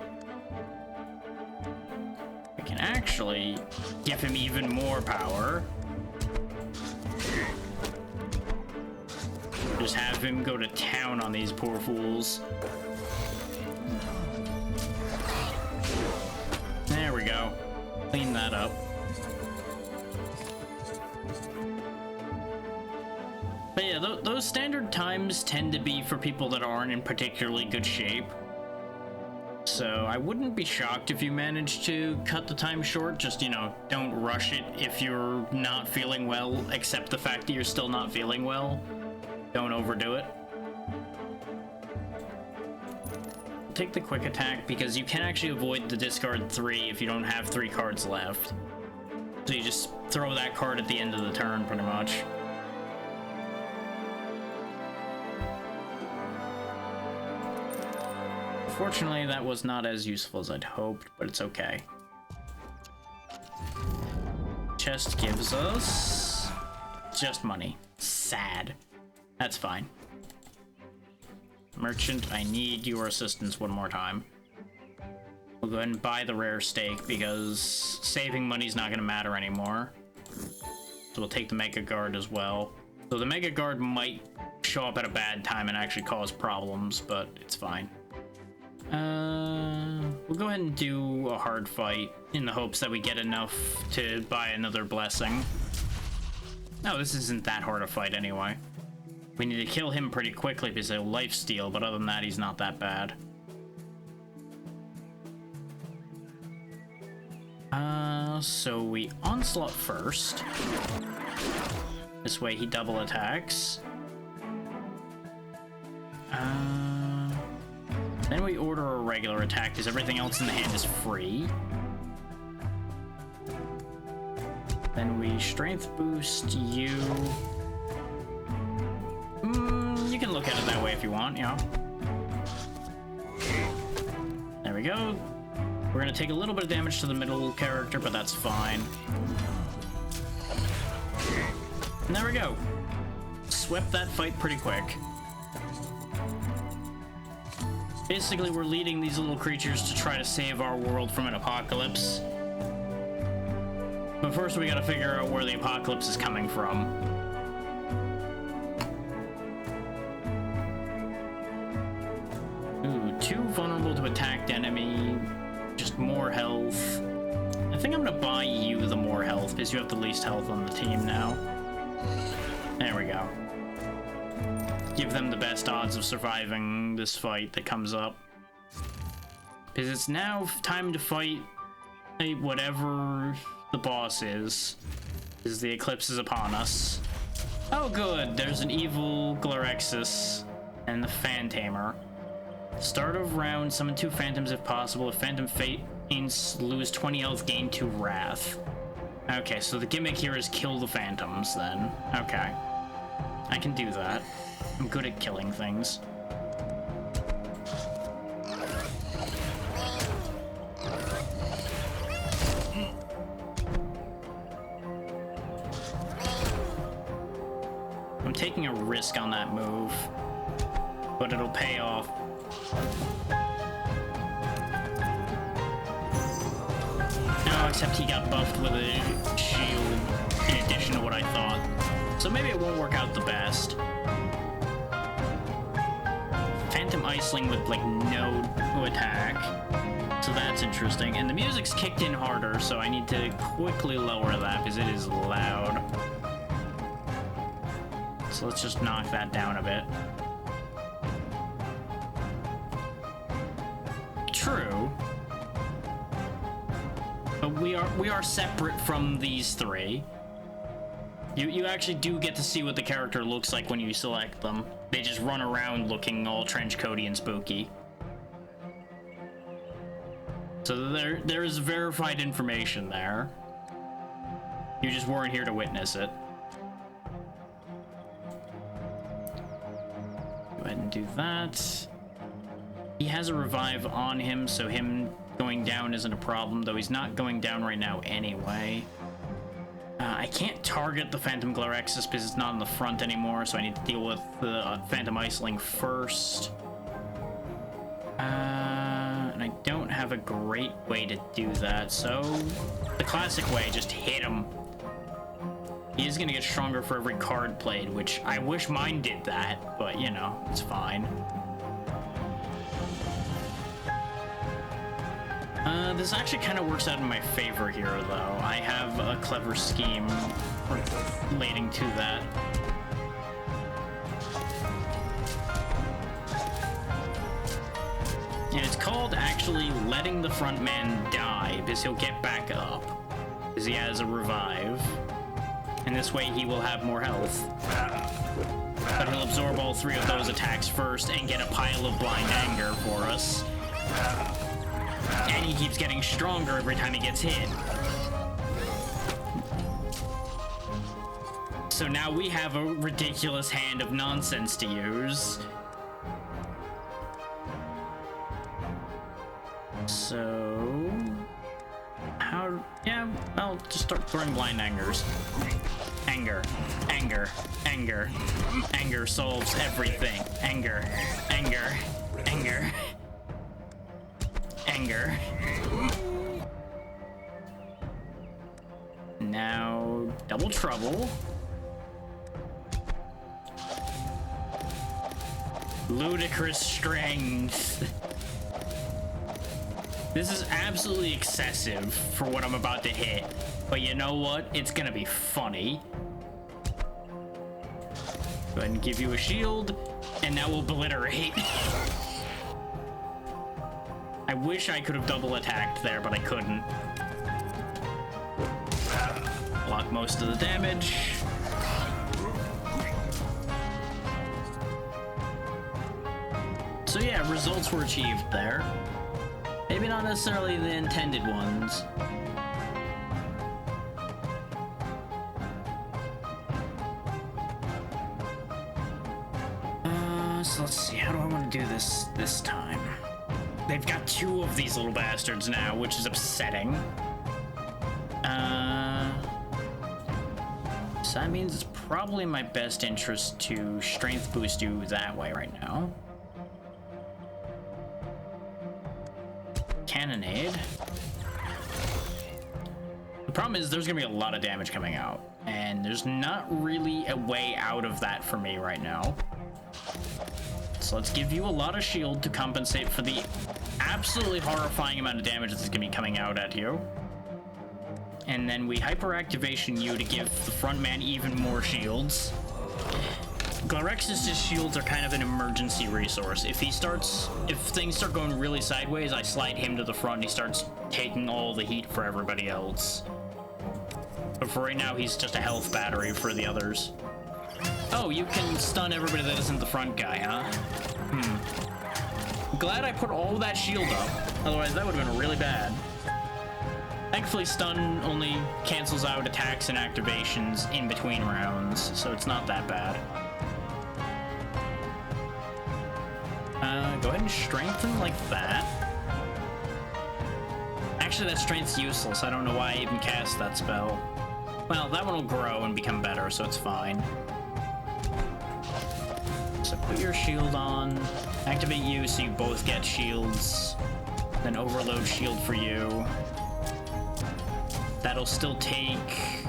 We can actually give him even more power. Just have him go to town on these poor fools. There we go. Clean that up. But yeah, those standard times tend to be for people that aren't in particularly good shape. So I wouldn't be shocked if you manage to cut the time short. Just, you know, don't rush it if you're not feeling well. Accept the fact that you're still not feeling well. Don't overdo it. Take the quick attack because you can actually avoid the discard 3 if you don't have 3 cards left. So you just throw that card at the end of the turn, pretty much. Fortunately, that was not as useful as I'd hoped, but it's okay. Chest gives us just money. Sad. That's fine. Merchant, I need your assistance one more time. We'll go ahead and buy the rare steak because saving money's not going to matter anymore. So we'll take the Mega Guard as well. So the Mega Guard might show up at a bad time and actually cause problems, but it's fine. We'll go ahead and do a hard fight in the hopes that we get enough to buy another blessing. No, this isn't that hard a fight anyway. We need to kill him pretty quickly because he'll lifesteal, but other than that, he's not that bad. So we onslaught first. This way he double attacks. Then we order a regular attack because everything else in the hand is free. Then we strength boost you. You can look at it that way if you want, you know. There we go. We're gonna take a little bit of damage to the middle character, but that's fine. And there we go. Swept that fight pretty quick. Basically, we're leading these little creatures to try to save our world from an apocalypse. But first, we gotta figure out where the apocalypse is coming from. Ooh, too vulnerable to attacked enemy. Just more health. I think I'm gonna buy you the more health, because you have the least health on the team now. There we go. Give them the best odds of surviving this fight that comes up. Because it's now time to fight whatever the boss is. Because the Eclipse is upon us. Oh good, there's an evil Glorexus and the Phantamer. Start of round, summon 2 phantoms if possible. If Phantom Fate means lose 20 health, gain 2 Wrath. Okay, so the gimmick here is kill the phantoms then. Okay. I can do that. I'm good at killing things. I'm taking a risk on that move, but it'll pay off. No, except he got buffed with a shield in addition to what I thought. So maybe it won't work out the best. Phantom Iceling with like no attack. So that's interesting. And the music's kicked in harder, so I need to quickly lower that because it is loud. So let's just knock that down a bit. True. But we are separate from these three. You actually do get to see what the character looks like when you select them. They just run around looking all trench coaty and spooky. So there is verified information there. You just weren't here to witness it. Go ahead and do that. He has a revive on him, so him going down isn't a problem, though he's not going down right now anyway. I can't target the Phantom Glorexus because it's not in the front anymore, so I need to deal with the Phantom Iceling first. And I don't have a great way to do that, so the classic way, just hit him. He is going to get stronger for every card played, which I wish mine did that, but you know, it's fine. This actually kind of works out in my favor here, though. I have a clever scheme relating to that. And it's called actually letting the front man die, because he'll get back up, because he has a revive. And this way he will have more health. But he'll absorb all 3 of those attacks first and get a pile of blind anger for us. And he keeps getting stronger every time he gets hit. So now we have a ridiculous hand of nonsense to use. So... yeah, I'll just start throwing blind angers. Anger, anger, anger. Anger solves everything. Anger, anger, anger. Anger. Now, double trouble. Ludicrous strength. This is absolutely excessive for what I'm about to hit, but you know what? It's gonna be funny. Go ahead and give you a shield, and now we'll obliterate. I wish I could have double attacked there, but I couldn't. Block most of the damage. So yeah, results were achieved there. Maybe not necessarily the intended ones. So let's see, how do I want to do this time? They've got 2 of these little bastards now, which is upsetting. So that means it's probably in my best interest to strength boost you that way right now. cannonade. The problem is there's gonna be a lot of damage coming out, and there's not really a way out of that for me right now. So let's give you a lot of shield to compensate for the absolutely horrifying amount of damage that's gonna be coming out at you. And then we hyperactivation you to give the front man even more shields. Glorexus' shields are kind of an emergency resource. If things start going really sideways, I slide him to the front and he starts taking all the heat for everybody else. But for right now, he's just a health battery for the others. Oh, you can stun everybody that isn't the front guy, huh? Glad I put all that shield up. Otherwise, that would have been really bad. Thankfully, stun only cancels out attacks and activations in between rounds, so it's not that bad. Go ahead and strengthen like that. Actually, that strength's useless. I don't know why I even cast that spell. Well, that one will grow and become better, so it's fine. So put your shield on, activate you so you both get shields, then overload shield for you. That'll still take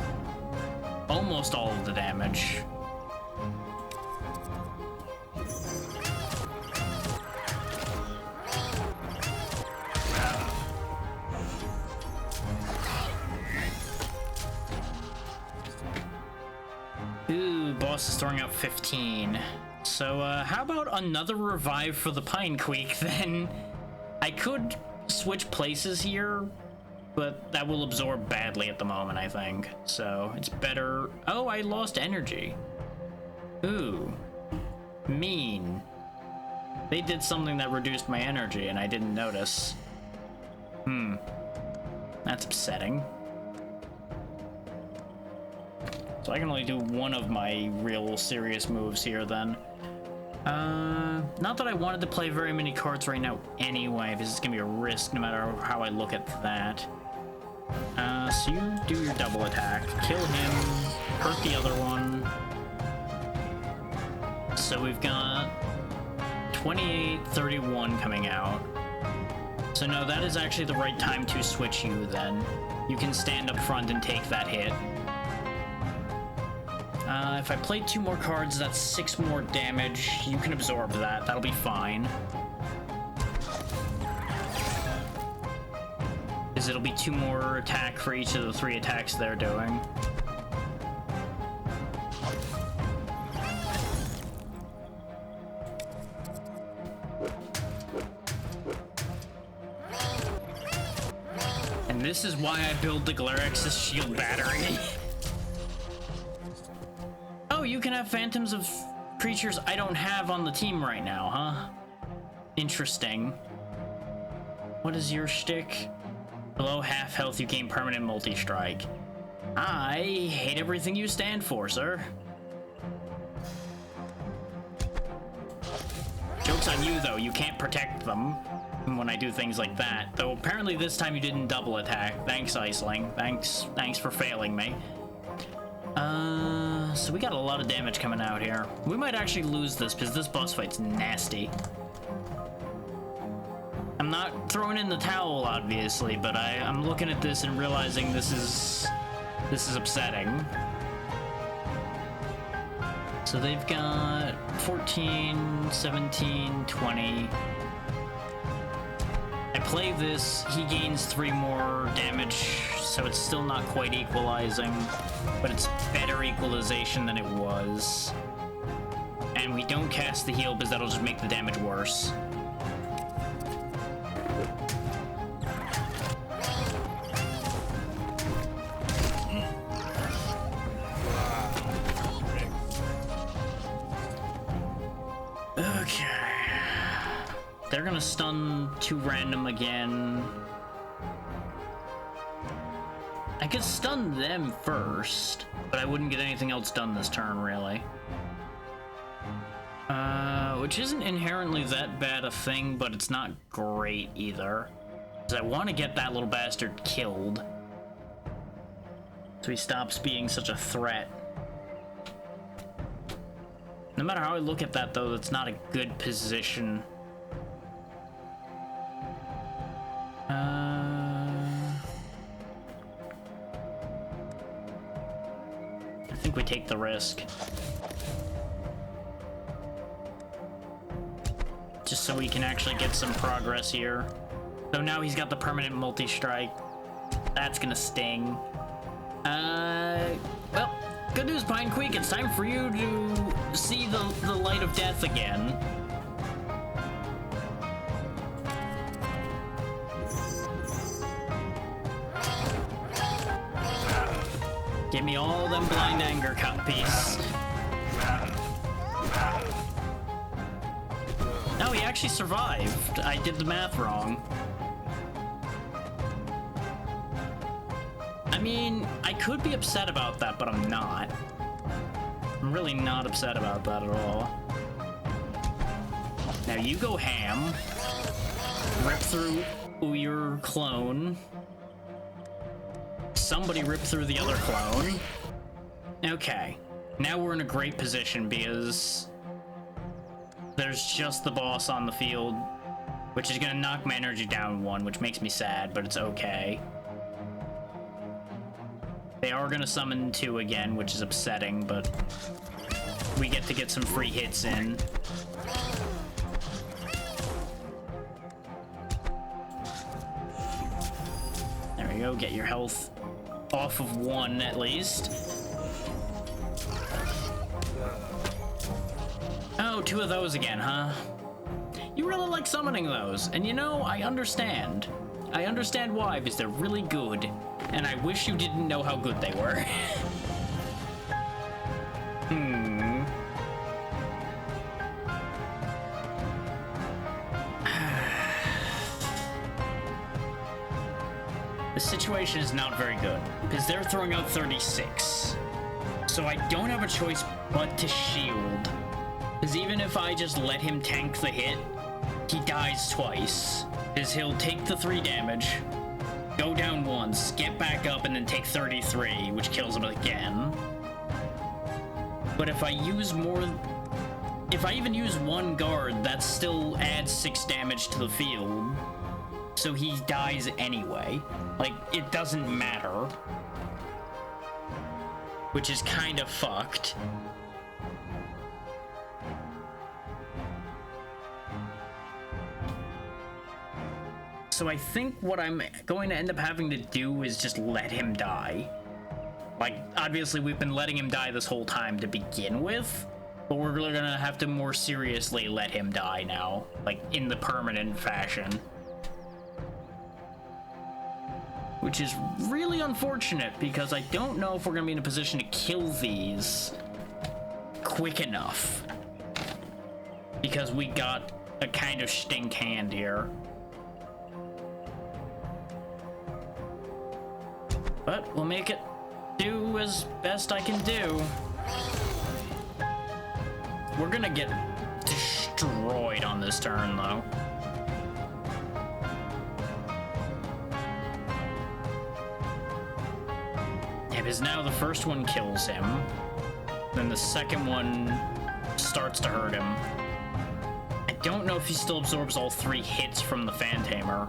almost all of the damage. Ooh, boss is throwing out 15. So, how about another revive for the Pinequeak, then? I could switch places here, but that will absorb badly at the moment, I think. So, it's better... Oh, I lost energy. Ooh. Mean. They did something that reduced my energy, and I didn't notice. That's upsetting. So I can only do one of my real serious moves here, then. Not that I wanted to play very many cards right now anyway, because it's gonna be a risk no matter how I look at that. So you do your double attack, kill him, hurt the other one. So we've got 28, 31 coming out. So no, that is actually the right time to switch you then. You can stand up front and take that hit. If I play 2 more cards, that's 6 more damage. You can absorb that. That'll be fine. Because it'll be 2 more attack for each of the 3 attacks they're doing. And this is why I build the Glorexus shield battery. Oh, you can have phantoms of creatures I don't have on the team right now, huh? Interesting. What is your shtick? Below half health, you gain permanent multi-strike. I hate everything you stand for, sir. Joke's on you, though. You can't protect them when I do things like that. Though apparently this time you didn't double attack. Thanks, Iceling. Thanks for failing me. So we got a lot of damage coming out here. We might actually lose this because this boss fight's nasty. I'm not throwing in the towel, obviously, but I'm looking at this and realizing this is upsetting. So they've got 14, 17, 20. I play this, he gains 3 more damage, so it's still not quite equalizing, but it's better equalization than it was. And we don't cast the heal because that'll just make the damage worse. Okay. They're gonna stun 2 random again. I could stun them first, but I wouldn't get anything else done this turn, really. Which isn't inherently that bad a thing, but it's not great either. Because I want to get that little bastard killed, so he stops being such a threat. No matter how I look at that, though, that's not a good position. think we take the risk. Just so we can actually get some progress here. So now he's got the permanent multi-strike. That's gonna sting. Well, good news, Pine Queek. It's time for you to see the light of death again. Give me all them blind anger copies. No, he actually survived. I did the math wrong. I mean, I could be upset about that, but I'm not. I'm really not upset about that at all. Now you go ham. Rip through your clone. Somebody rip through the other clone. Okay. Now we're in a great position because there's just the boss on the field, which is gonna knock my energy down 1, which makes me sad, but it's okay. They are gonna summon 2 again, which is upsetting, but we get to get some free hits in. There we go, get your health off of 1 at least. Oh, 2 of those again, huh? You really like summoning those, and you know, I understand. I understand why, because they're really good, and I wish you didn't know how good they were. The situation is not very good, because they're throwing out 36. So I don't have a choice but to shield. Because even if I just let him tank the hit, he dies twice. Because he'll take the 3 damage, go down once, get back up, and then take 33, which kills him again. But if I use more... If I even use 1 guard, that still adds 6 damage to the field. So he dies anyway. Like, it doesn't matter. Which is kind of fucked. So I think what I'm going to end up having to do is just let him die. Like, obviously we've been letting him die this whole time to begin with, but we're really gonna have to more seriously let him die now, like in the permanent fashion. Which is really unfortunate, because I don't know if we're gonna be in a position to kill these quick enough. Because we got a kind of stink hand here. But we'll make it do as best I can do. We're gonna get destroyed on this turn, though. Yeah, because now the first one kills him. Then the second one starts to hurt him. I don't know if he still absorbs all 3 hits from the Phantamer.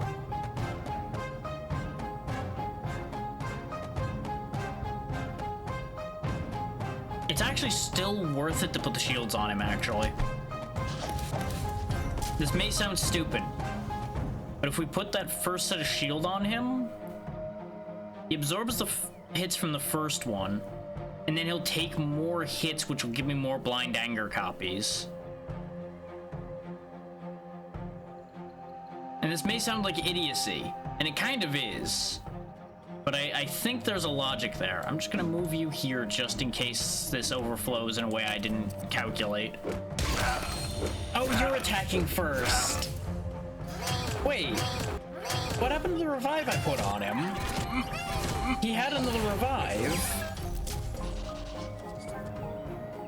It's actually still worth it to put the shields on him, actually. This may sound stupid, but if we put that first set of shield on him, he absorbs the hits from the first one, and then he'll take more hits, which will give me more blind anger copies. And this may sound like idiocy, and it kind of is. But I think there's a logic there. I'm just gonna move you here just in case this overflows in a way I didn't calculate. Oh, you're attacking first. Wait, what happened to the revive I put on him? He had another revive.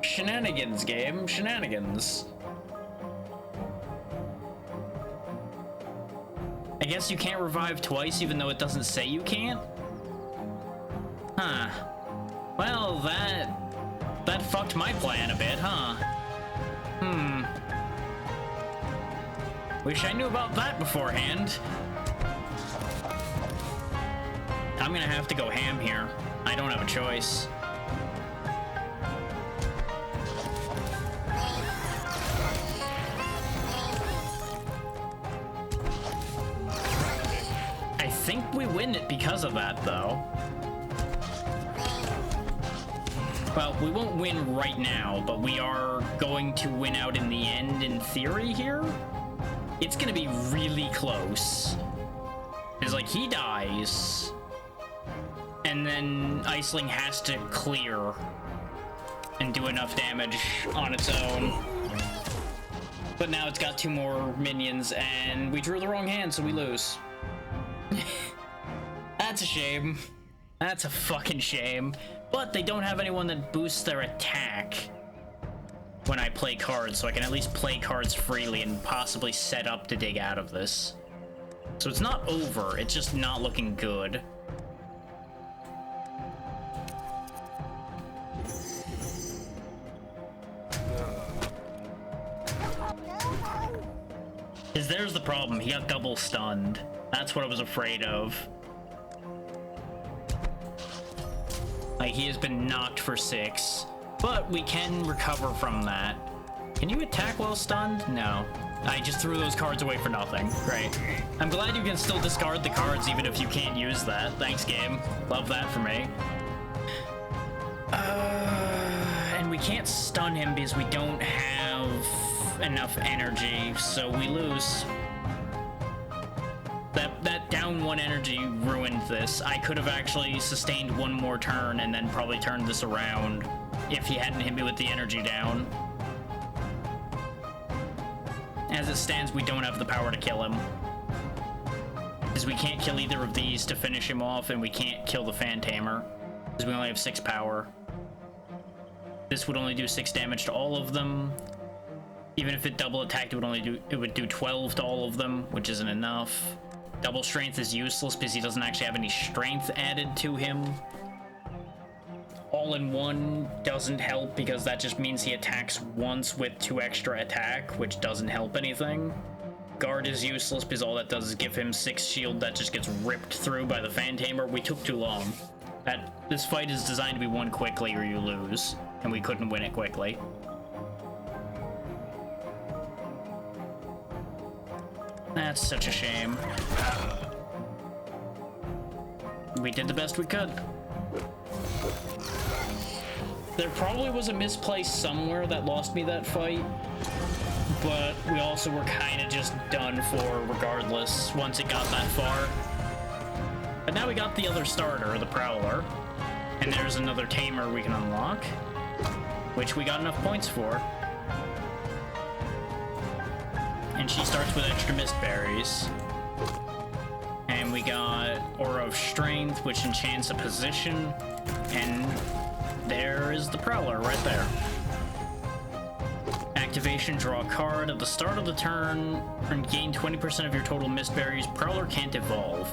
Shenanigans, game. Shenanigans. I guess you can't revive twice even though it doesn't say you can't? Huh. Well, that fucked my plan a bit, huh? Wish I knew about that beforehand. I'm gonna have to go ham here. I don't have a choice. think we win it because of that, though. Well, we won't win right now, but we are going to win out in the end in theory here. It's gonna be really close. It's like he dies, and then Iceling has to clear and do enough damage on its own. But now it's got 2 more minions, and we drew the wrong hand, so we lose. That's a shame. That's a fucking shame. But they don't have anyone that boosts their attack when I play cards, so I can at least play cards freely and possibly set up to dig out of this. So it's not over, it's just not looking good. Because there's the problem, he got double stunned. That's what I was afraid of. Like, he has been knocked for 6, but we can recover from that. Can you attack while stunned? No. I just threw those cards away for nothing. Great. I'm glad you can still discard the cards even if you can't use that. Thanks, game. Love that for me. And we can't stun him because we don't have enough energy, so we lose. That down 1 energy ruined this. I could have actually sustained 1 more turn and then probably turned this around if he hadn't hit me with the energy down. As it stands, we don't have the power to kill him. Because we can't kill either of these to finish him off, and we can't kill the Fan Tamer. Because we only have 6 power. This would only do 6 damage to all of them. Even if it double attacked, it would do 12 to all of them, which isn't enough. Double strength is useless because he doesn't actually have any strength added to him. All in one doesn't help because that just means he attacks once with 2 extra attack, which doesn't help anything. Guard is useless because all that does is give him 6 shield that just gets ripped through by the Fan Tamer. We took too long. This fight is designed to be won quickly or you lose, and we couldn't win it quickly. That's such a shame. We did the best we could. There probably was a misplay somewhere that lost me that fight, but we also were kind of just done for regardless once it got that far. But now we got the other starter, the Prowler, and there's another Tamer we can unlock, which we got enough points for. And she starts with extra mist berries. And we got Aura of Strength, which enchants a position. And there is the Prowler right there. Activation, draw a card. At the start of the turn, and gain 20% of your total mist berries. Prowler can't evolve.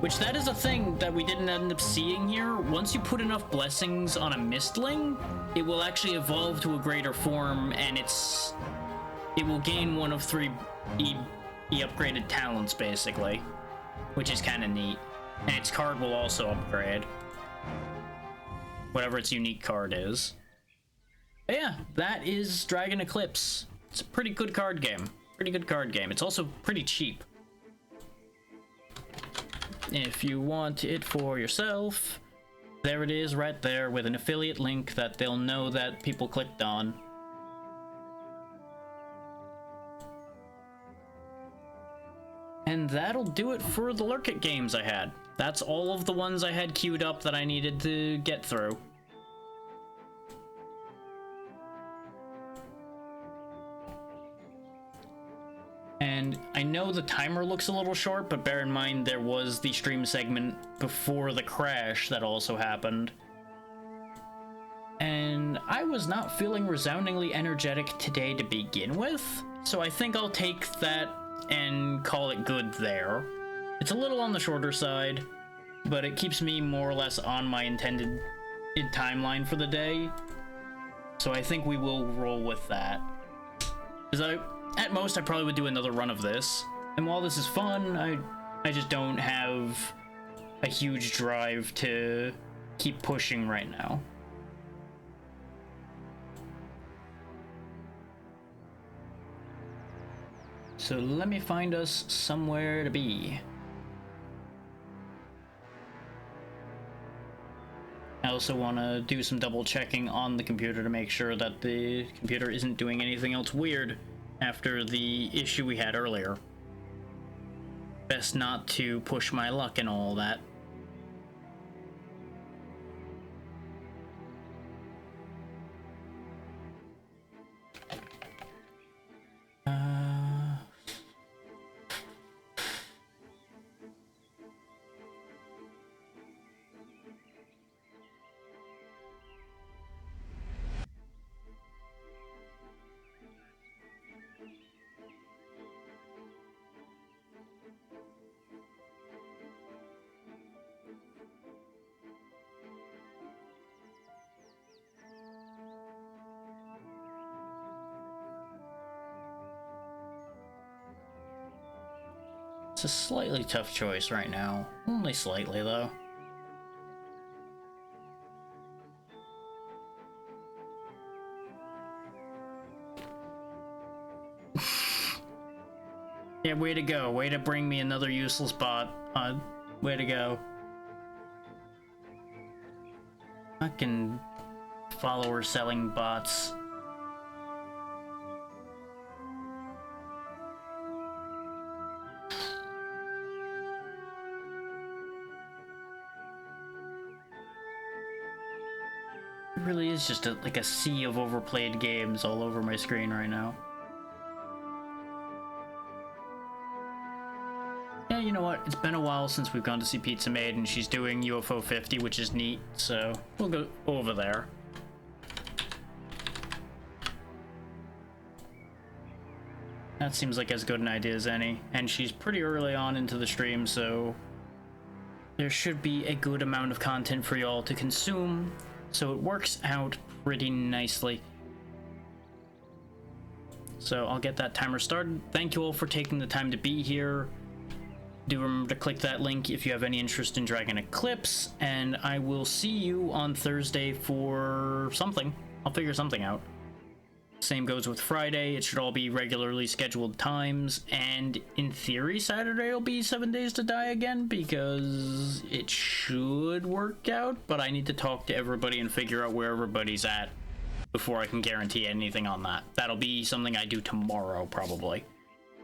Which that is a thing that we didn't end up seeing here. Once you put enough blessings on a Mistling, it will actually evolve to a greater form, and it will gain 1 of 3 E upgraded talents, basically, which is kind of neat. And its card will also upgrade, whatever its unique card is. But yeah, that is Dragon Eclipse. It's a pretty good card game. Pretty good card game. It's also pretty cheap. If you want it for yourself, there it is right there with an affiliate link that they'll know that people clicked on. And that'll do it for the Lurkit games I had. That's all of the ones I had queued up that I needed to get through. And I know the timer looks a little short, but bear in mind there was the stream segment before the crash that also happened. And I was not feeling resoundingly energetic today to begin with, so I think I'll take that and call it good there. It's a little on the shorter side, but it keeps me more or less on my intended timeline for the day, so I think we will roll with that. Because at most I probably would do another run of this, and while this is fun, I just don't have a huge drive to keep pushing right now. So let me find us somewhere to be. I also want to do some double checking on the computer to make sure that the computer isn't doing anything else weird after the issue we had earlier. Best not to push my luck and all that. It's a slightly tough choice right now. Only slightly, though. Yeah, way to go. Way to bring me another useless bot. Way to go. Fucking follower selling bots. It really is just like a sea of overplayed games all over my screen right now. Yeah, you know what? It's been a while since we've gone to see Pizza Maid, and she's doing UFO 50, which is neat, so we'll go over there. That seems like as good an idea as any, and she's pretty early on into the stream, so there should be a good amount of content for y'all to consume, so it works out pretty nicely. So I'll get that timer started. Thank you all for taking the time to be here. Do remember to click that link if you have any interest in Dragon Eclipse, and I will see you on Thursday for something. I'll figure something out. Same goes with Friday. It should all be regularly scheduled times, and in theory Saturday will be 7 Days to Die again, because it should work out, but I need to talk to everybody and figure out where everybody's at before I can guarantee anything on that. That'll be something I do tomorrow, probably.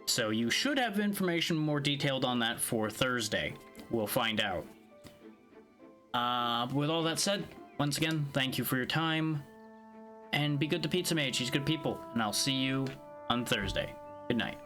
So you should have information more detailed on that for Thursday. We'll find out. With all that said, once again, thank you for your time. And be good to Pizza Maid. She's good people. And I'll see you on Thursday. Good night.